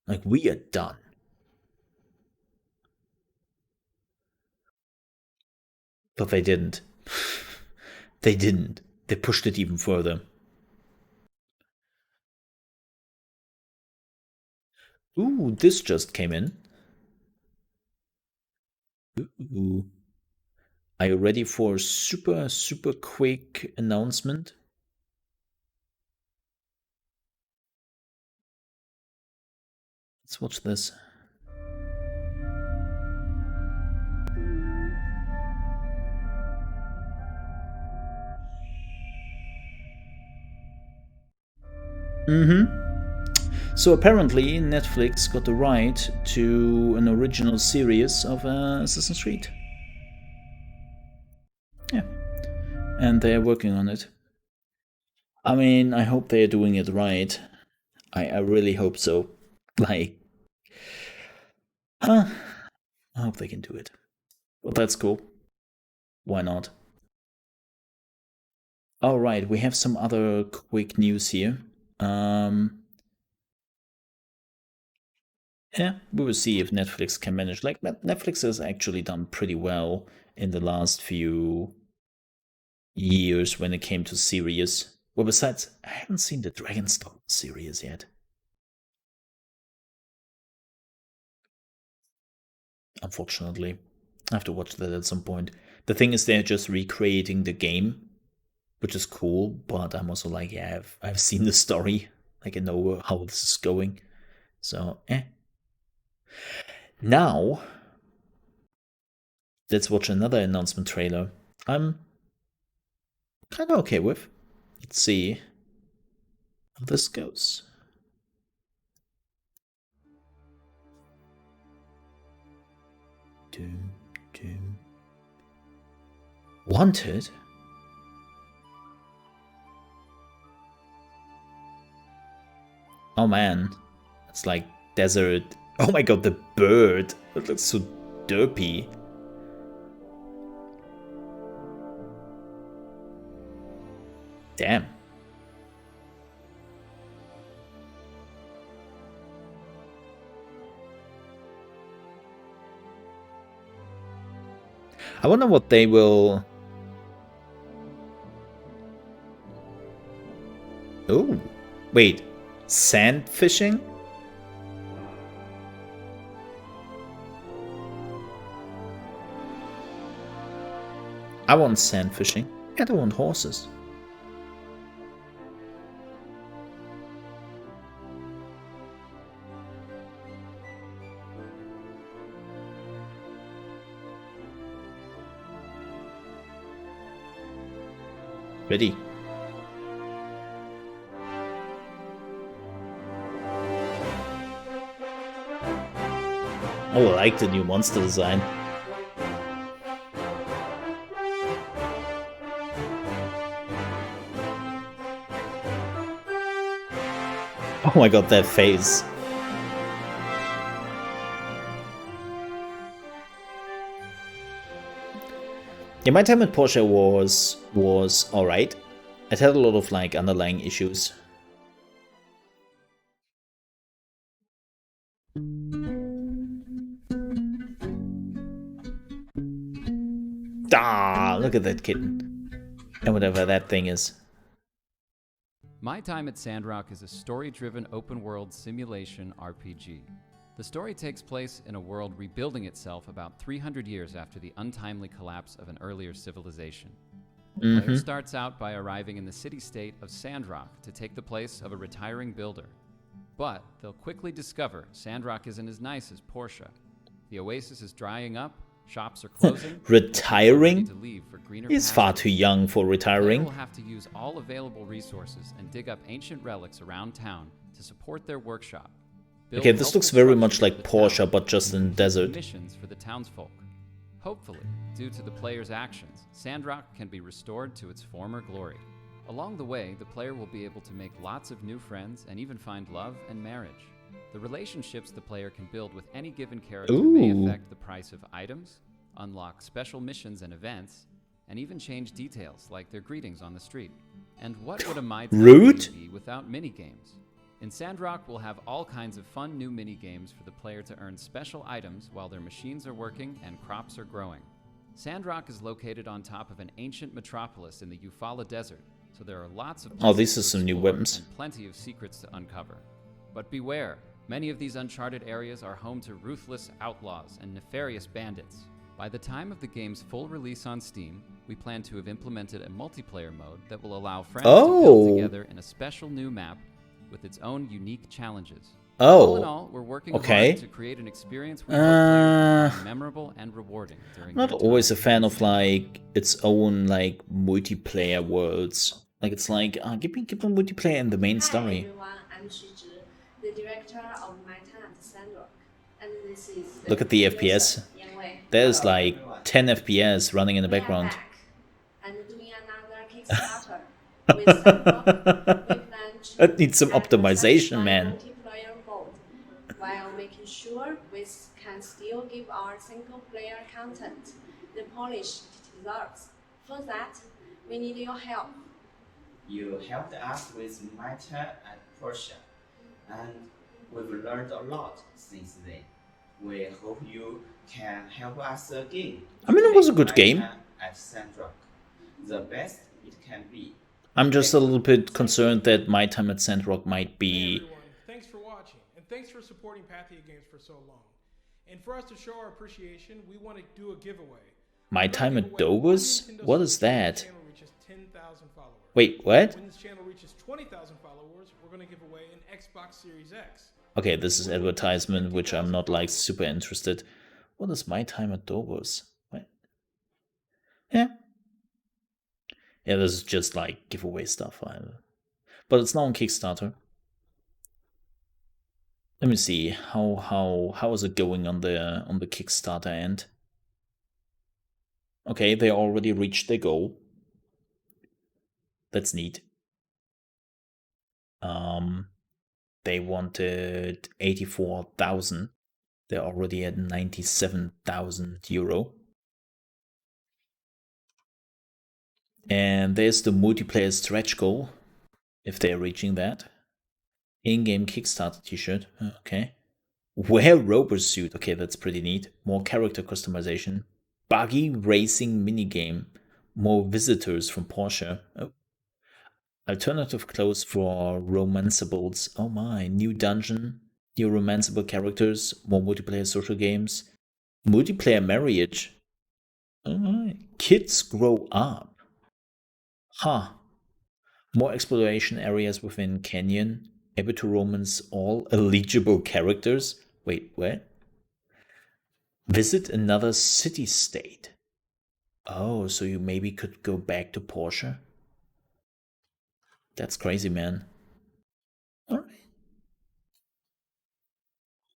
Like, we are done. But they didn't. They didn't. They pushed it even further. Ooh, this just came in. Ooh. Are you ready for a super, super quick announcement? Let's watch this. So apparently Netflix got the right to an original series of Assassin's Creed. Yeah. and they're working on it. I mean, I hope they're doing it right. I really hope so. Like, I hope they can do it. But that's cool. Why not? All right, we have some other quick news here. Yeah, we will see if Netflix can manage. Like, Netflix has actually done pretty well in the last few years when it came to series. Well, besides, I haven't seen the Dragonstone series yet. Unfortunately, I have to watch that at some point. The thing is, they're just recreating the game, which is cool. But I'm also like, yeah, I've seen the story. Like, I know how this is going. So, Now, let's watch another announcement trailer. I'm kind of okay with. Let's see how this goes. Wanted? Oh man, it's like desert. Oh my god, the bird. It looks so derpy. Damn. I wonder what they will... Oh, wait. Sand fishing? I want sand fishing. I don't want horses. Ready. Oh, I like the new monster design. Oh my god, that face. Yeah, my time at Porsche was alright. It had a lot of like underlying issues. Ah, look at that kitten. And whatever that thing is. My Time at Sandrock is a story-driven open-world simulation RPG. The story takes place in a world rebuilding itself about 300 years after the untimely collapse of an earlier civilization. The player starts out by arriving in the city-state of Sandrock to take the place of a retiring builder. But they'll quickly discover Sandrock isn't as nice as Portia. The oasis is drying up, shops are closing. Retiring? To leave for greener He's far pastures. too young for The player retiring. will have to use all available resources and dig up ancient relics around town to support their workshop. Build Okay, this looks helpful very much structures like for the Porsche, town, but just in and the desert. missions for the townsfolk. Hopefully, due to the player's actions, Sandrock can be restored to its former glory. Along the way, the player will be able to make lots of new friends and even find love and marriage. The relationships the player can build with any given character may Ooh. affect the price of items, unlock special missions and events, and even change details like their greetings on the street. And what would a My Time Rude? game be without minigames? In Sandrock, we'll have all kinds of fun new minigames for the player to earn special items while their machines are working and crops are growing. Sandrock is located on top of an ancient metropolis in the Eufaula Desert, so there are lots of Oh, these places are to some new explore weapons. and plenty of secrets to uncover. But beware, many of these uncharted areas are home to ruthless outlaws and nefarious bandits. By the time of the game's full release on Steam, we plan to have implemented a multiplayer mode that will allow friends to Oh. build together in a special new map with its own unique challenges. All in Oh. all, we're working Okay. hard to create an experience we hope players find memorable and rewarding during I'm not their always a time fan in of like its own like multiplayer worlds. Like it's like give me multiplayer in the main Hi story. everyone, I'm Shizhi, the director of My Time at Sandrock, and this is Look at the FPS. Yan Wei. There's like 10 FPS running in the We are background. back and doing another With Sandrock, we plan to That needs some add a optimization, satisfying man. multiplayer mode while making sure we can still give our single-player content the polish it deserves. For that, we need your help. You helped us with Meta and Porsche, and we've learned a lot since then. We hope you can help us again. I mean, it was a good game. At Sandrock, the best it can be. I'm just a little bit concerned that my time at Sandrock might be. Hey everyone, thanks for watching, and thanks for supporting Pathia Games for so long. And for us to show our appreciation, we want to do a giveaway. My time at Dover's? What is that? Wait, what? When this channel reaches 20,000 followers, we're going to give away an Xbox Series X. Okay, this is advertisement, which I'm not like super interested. What is my time at Dover's? What? Yeah. Yeah, this is just like giveaway stuff. But it's now on Kickstarter. Let me see how is it going on the Kickstarter end. Okay, they already reached their goal. That's neat. They wanted 84,000. They're already at 97,000 euro. And there's the multiplayer stretch goal, if they're reaching that. In-game Kickstarter t-shirt, okay. Wear Rover suit, okay, that's pretty neat. More character customization. Buggy racing minigame. More visitors from Porsche. Oh. Alternative clothes for romanceables. Oh my, new dungeon. New romanceable characters. More multiplayer social games. Multiplayer marriage. Oh my. Kids grow up. Huh. More exploration areas within Canyon. Able to romance all eligible characters. Wait, what? Visit another city-state. Oh, so you maybe could go back to Porsche? That's crazy, man. All right.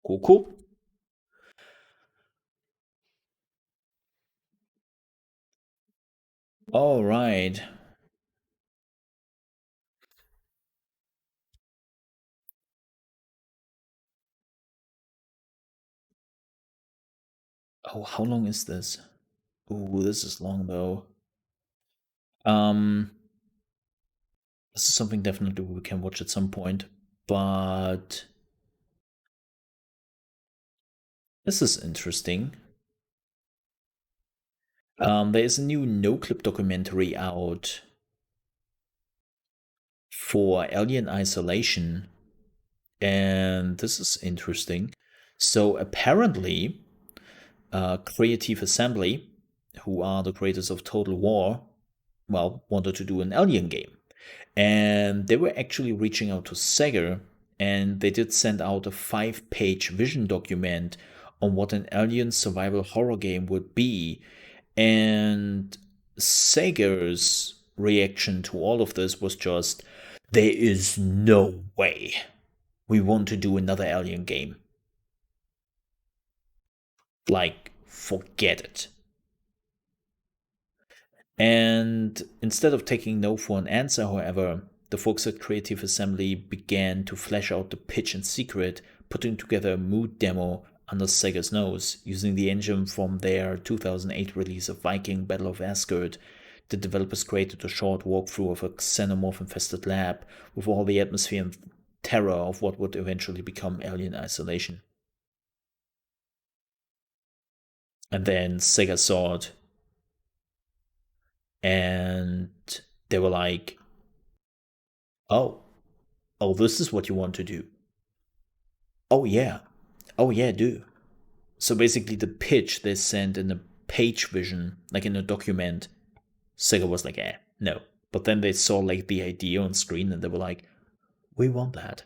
Cool, cool. All right. Oh, how long is this? Ooh, this is long though. This is something definitely we can watch at some point, but this is interesting. There is a new no-clip documentary out for Alien Isolation, and this is interesting. So apparently, Creative Assembly, who are the creators of Total War, well, wanted to do an Alien game. And they were actually reaching out to Sega, and they did send out a 5-page vision document on what an Alien survival horror game would be. And Sega's reaction to all of this was just, there is no way we want to do another Alien game. Like, forget it. And instead of taking no for an answer, however, the folks at Creative Assembly began to flesh out the pitch in secret, putting together a mood demo under Sega's nose, using the engine from their 2008 release of Viking Battle of Asgard. The developers created a short walkthrough of a xenomorph-infested lab with all the atmosphere and terror of what would eventually become Alien Isolation. And then Sega saw it, and they were like, oh, this is what you want to do. Oh yeah, do. So basically the pitch they sent in a page vision, like in a document, Sega was like, no. But then they saw like the idea on screen and they were like, we want that.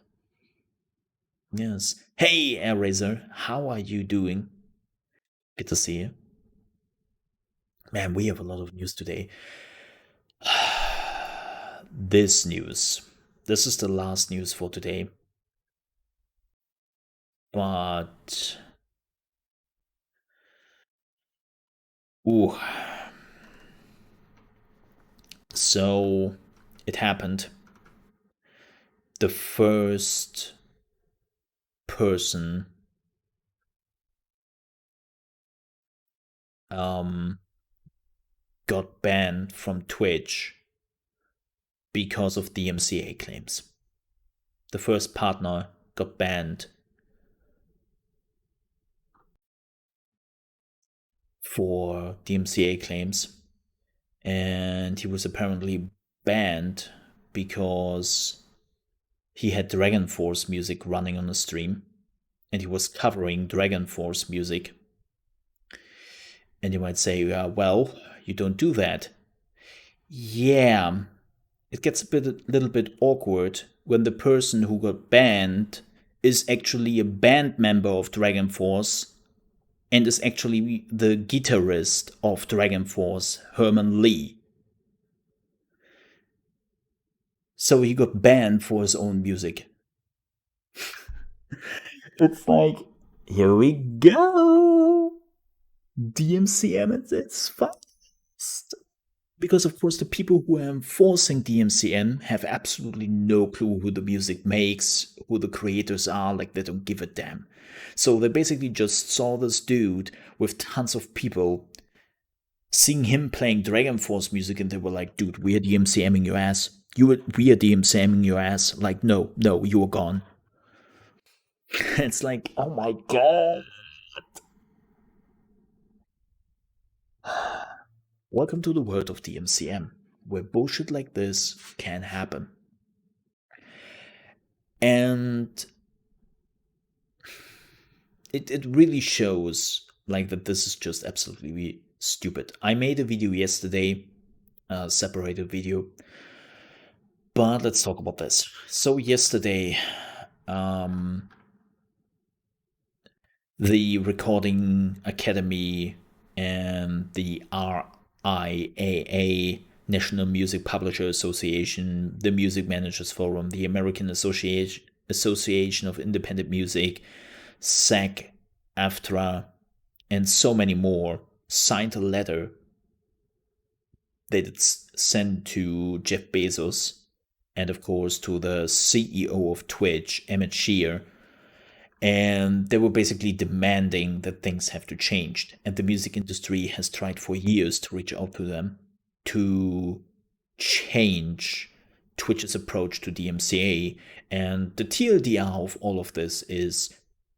Yes. Hey, AirRaiser, how are you doing? Good to see you. Man, we have a lot of news today. This news. This is the last news for today. But... ooh. So, it happened, the first person got banned from Twitch because of DMCA claims. The first partner got banned for DMCA claims, and he was apparently banned because he had Dragon Force music running on the stream, and he was covering Dragon Force music. And you might say, well, you don't do that. Yeah, it gets a little bit awkward when the person who got banned is actually a band member of Dragon Force and is actually the guitarist of Dragon Force, Herman Lee. So he got banned for his own music. It's like, here we go! DMCA at its finest. Because of course the people who are enforcing DMCA have absolutely no clue who the music makes, who the creators are, like they don't give a damn. So they basically just saw this dude with tons of people seeing him playing Dragon Force music, and they were like, dude, we are DMCAing your ass. We are DMCAing your ass. Like, no, you are gone. It's like, oh my god. Welcome to the world of DMCA, where bullshit like this can happen. And it really shows like that this is just absolutely stupid. I made a video yesterday, a separated video, but let's talk about this. So yesterday, the Recording Academy and the RIAA, National Music Publisher Association, the Music Managers Forum, the American Association of Independent Music, SAG, AFTRA, and so many more signed a letter that it's sent to Jeff Bezos and of course to the CEO of Twitch, Emmett Shear, and they were basically demanding that things have to change. And the music industry has tried for years to reach out to them to change Twitch's approach to DMCA. And the TLDR of all of this is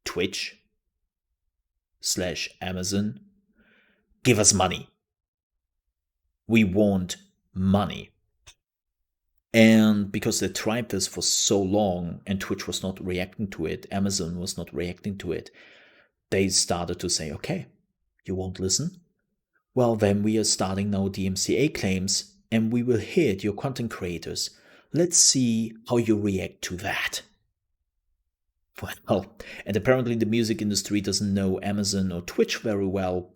Twitch/Amazon, give us money. We want money. And because they tried this for so long and Twitch was not reacting to it, Amazon was not reacting to it, they started to say, okay, you won't listen? Well, then we are starting now DMCA claims and we will hit your content creators. Let's see how you react to that. Well, and apparently the music industry doesn't know Amazon or Twitch very well.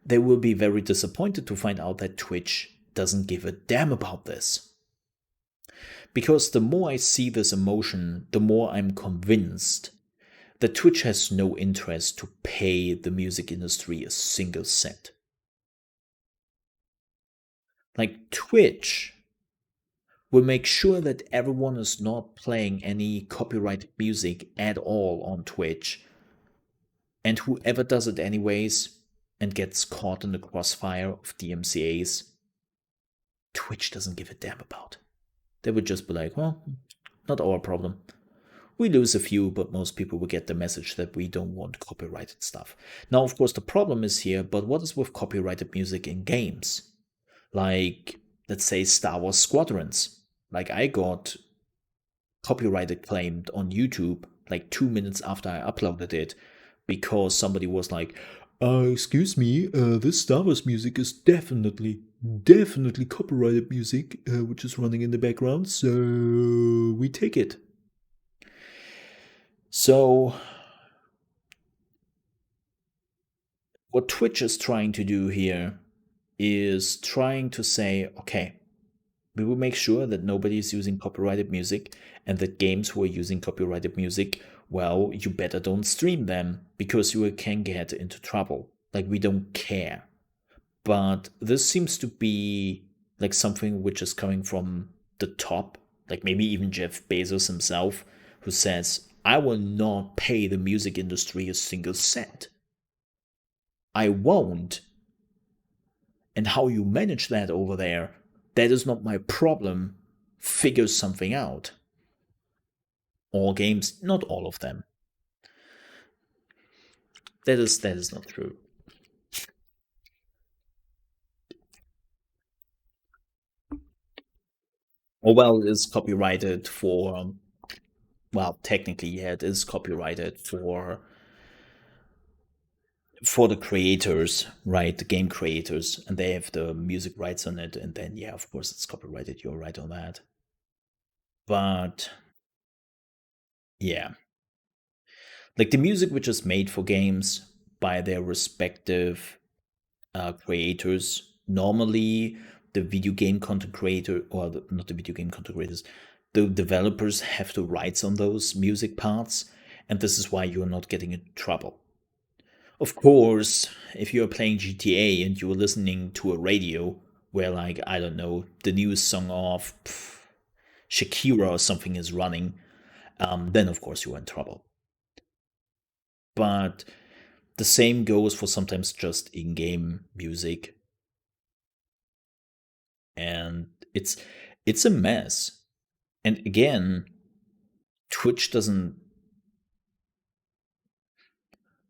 They will be very disappointed to find out that Twitch doesn't give a damn about this. Because the more I see this emotion, the more I'm convinced that Twitch has no interest to pay the music industry a single cent. Like, Twitch will make sure that everyone is not playing any copyrighted music at all on Twitch. And whoever does it anyways and gets caught in the crossfire of DMCAs, Twitch doesn't give a damn about. They would just be like, well, not our problem. We lose a few, but most people will get the message that we don't want copyrighted stuff. Now, of course, the problem is here, but what is with copyrighted music in games? Like, let's say Star Wars Squadrons. Like, I got copyrighted claimed on YouTube like 2 minutes after I uploaded it because somebody was like, excuse me, this Star Wars music is definitely copyrighted music, which is running in the background, so we take it. So, what Twitch is trying to do here is trying to say, okay, we will make sure that nobody is using copyrighted music and that games who are using copyrighted music, well, you better don't stream them because you can get into trouble. Like, we don't care. But this seems to be like something which is coming from the top, like maybe even Jeff Bezos himself, who says, I will not pay the music industry a single cent. I won't. And how you manage that over there, that is not my problem. Figure something out. All games, not all of them. That is not true. Oh, well, it's copyrighted for, well, technically, yeah, it is copyrighted for the creators, right? The game creators, and they have the music rights on it, and then yeah, of course it's copyrighted. You're right on that. But yeah, like the music which is made for games by their respective creators, normally the video game content creator, or not the video game content creators, the developers have the rights on those music parts, and this is why you're not getting in trouble. Of course, if you're playing GTA and you're listening to a radio where, like, I don't know, the newest song of Shakira or something is running, then of course you're in trouble. But the same goes for sometimes just in-game music. And it's a mess. And again, Twitch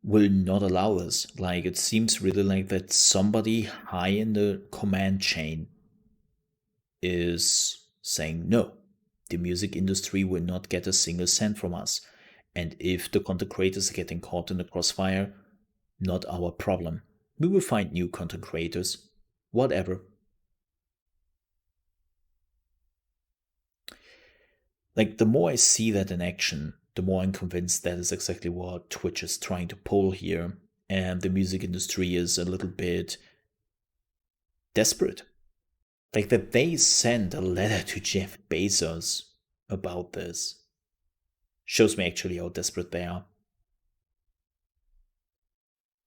will not allow us. Like, it seems really like that somebody high in the command chain is saying, no, the music industry will not get a single cent from us. And if the content creators are getting caught in the crossfire, not our problem. We will find new content creators. Whatever. Like, the more I see that in action, the more I'm convinced that is exactly what Twitch is trying to pull here. And the music industry is a little bit desperate. Like, that they sent a letter to Jeff Bezos about this shows me actually how desperate they are.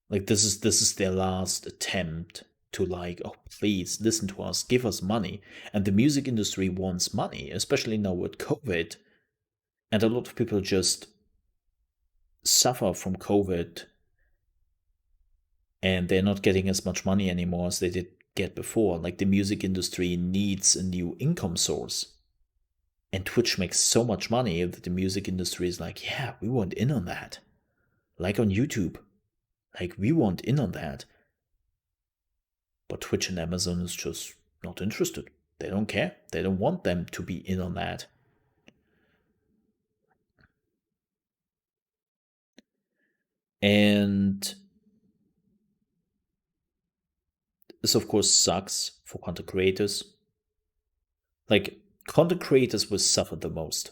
Like, this is their last attempt to, like, oh, please listen to us, give us money. And the music industry wants money, especially now with COVID. And a lot of people just suffer from COVID, and they're not getting as much money anymore as they did get before. Like, the music industry needs a new income source. And Twitch makes so much money that the music industry is like, yeah, we want in on that. Like on YouTube. Like, we want in on that. But Twitch and Amazon is just not interested. They don't care. They don't want them to be in on that. And this, of course, sucks for content creators. Like, content creators will suffer the most.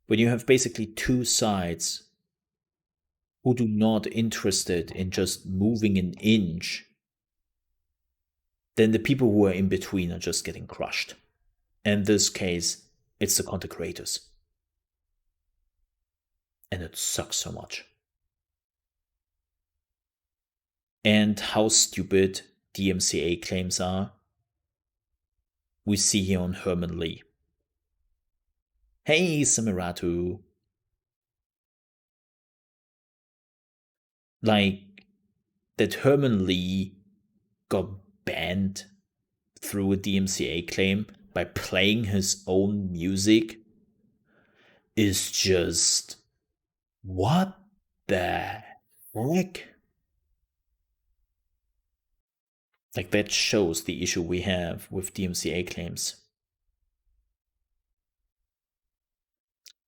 When you have basically two sides who do not interested in just moving an inch, then the people who are in between are just getting crushed. In this case, it's the content creators. And it sucks so much. And how stupid DMCA claims are, we see here on Herman Lee. Hey, Samiratu. Like, that Herman Lee got banned through a DMCA claim by playing his own music is just, what the heck? Like, that shows the issue we have with DMCA claims.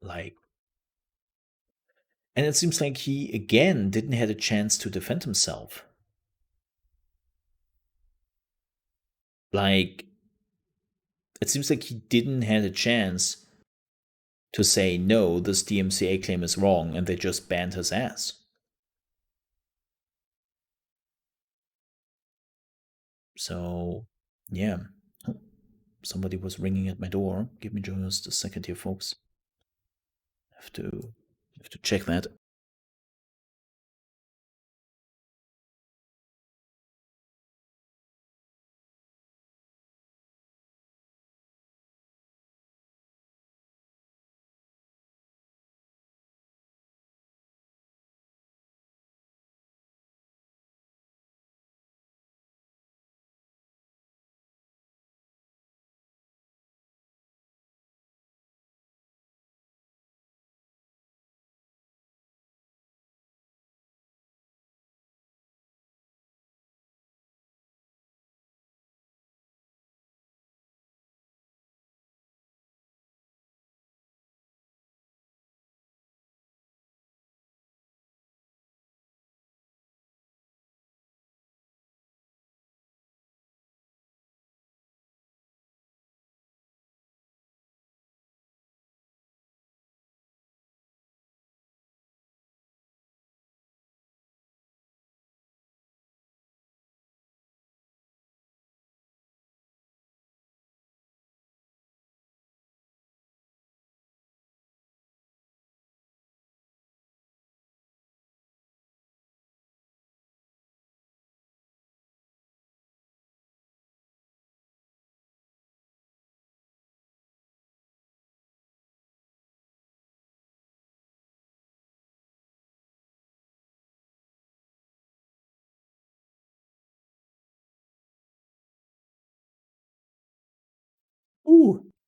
Like, and it seems like he again didn't have a chance to defend himself. Like, it seems like he didn't have a chance to say, no, this DMCA claim is wrong, and they just banned his ass. So, yeah. Oh, somebody was ringing at my door. Give me just a second here, folks. Have to check that.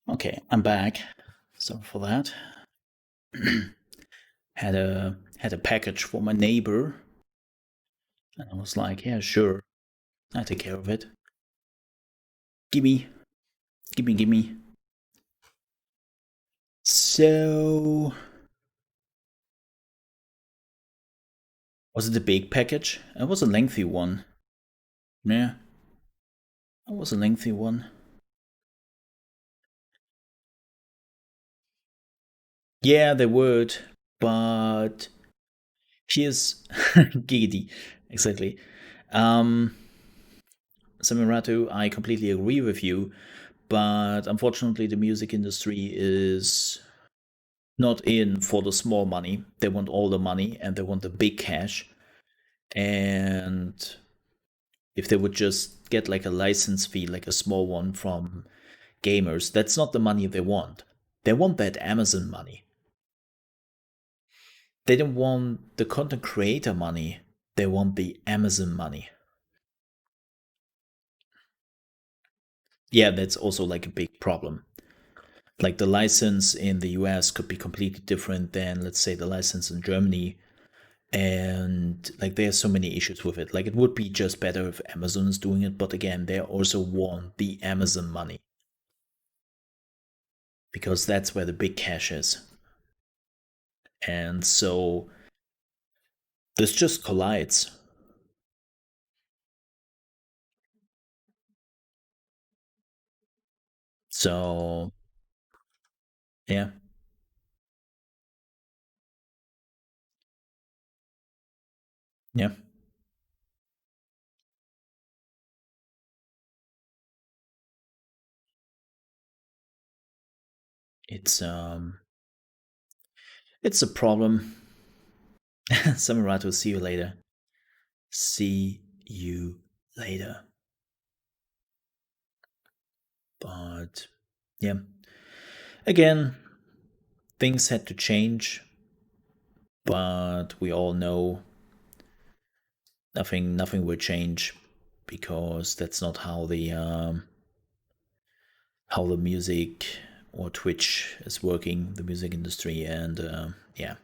Okay, I'm back. Sorry for that. had a package for my neighbor, and I was like, yeah, sure, I take care of it. Gimme. So, was it a big package? It was a lengthy one. Yeah, it was a lengthy one. Yeah, they would, but here's giggity, exactly. Samiratu, I completely agree with you, but unfortunately, the music industry is not in for the small money. They want all the money and they want the big cash. And if they would just get like a license fee, like a small one from gamers, that's not the money they want. They want that Amazon money. They don't want the content creator money. They want the Amazon money. Yeah, that's also like a big problem. Like the license in the US could be completely different than, let's say, the license in Germany. And like there's so many issues with it. Like it would be just better if Amazon is doing it, but again, they also want the Amazon money because that's where the big cash is. And so this just collides. So yeah. Yeah. It's a problem. Samurato, see you later. See you later. But yeah. Again, things had to change, but we all know nothing will change because that's not how the music or Twitch is working, the music industry, and yeah.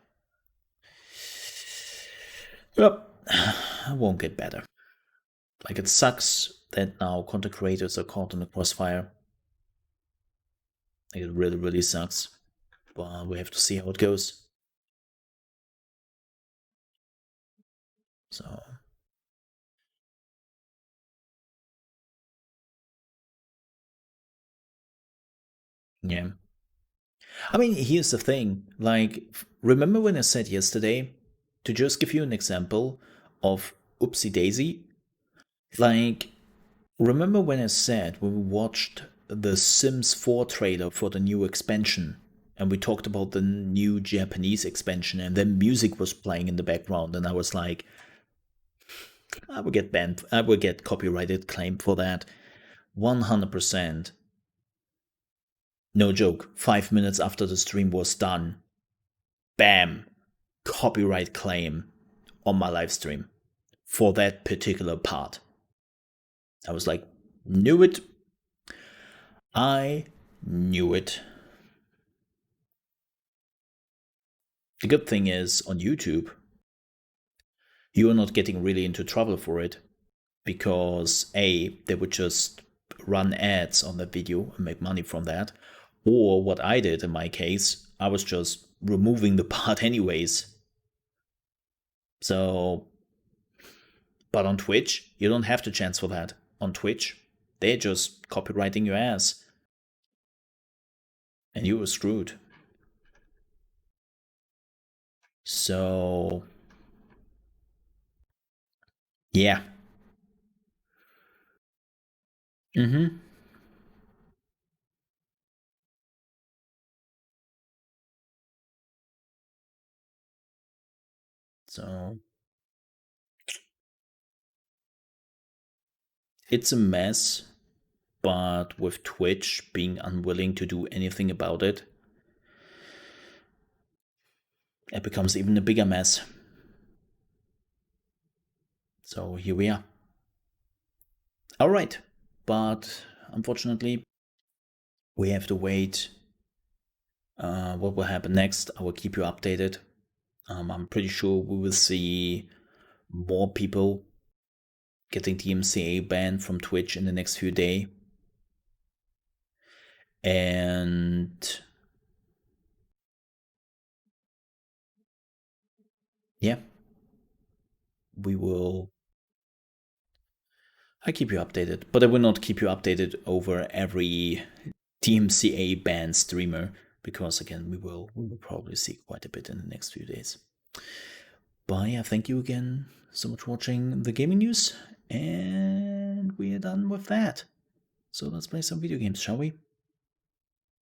Yep, it won't get better. Like it sucks that now content creators are caught in the crossfire. Like it really, really sucks. But we have to see how it goes. So yeah. I mean, here's the thing. Like, remember when I said yesterday, to just give you an example of Oopsie Daisy? Like, remember when I said when we watched the Sims 4 trailer for the new expansion and we talked about the new Japanese expansion and then music was playing in the background and I was like, I will get banned, I will get copyrighted claim for that. 100%. No joke. 5 minutes after the stream was done, bam, copyright claim on my live stream for that particular part. I was like, knew it. I knew it. The good thing is on YouTube, you are not getting really into trouble for it because A, they would just run ads on that video and make money from that. Or what I did in my case, I was just removing the part anyways. So, but on Twitch, you don't have the chance for that. On Twitch, they're just copywriting your ass. And you were screwed. So, yeah. Mm-hmm. So, it's a mess, but with Twitch being unwilling to do anything about it, it becomes even a bigger mess. So here we are. All right, but unfortunately, we have to wait what will happen next. I will keep you updated. I'm pretty sure we will see more people getting DMCA banned from Twitch in the next few days. And yeah, I keep you updated, but I will not keep you updated over every DMCA banned streamer, because again, we will probably see quite a bit in the next few days. But yeah, thank you again so much for watching the gaming news, and we are done with that. So let's play some video games, shall we?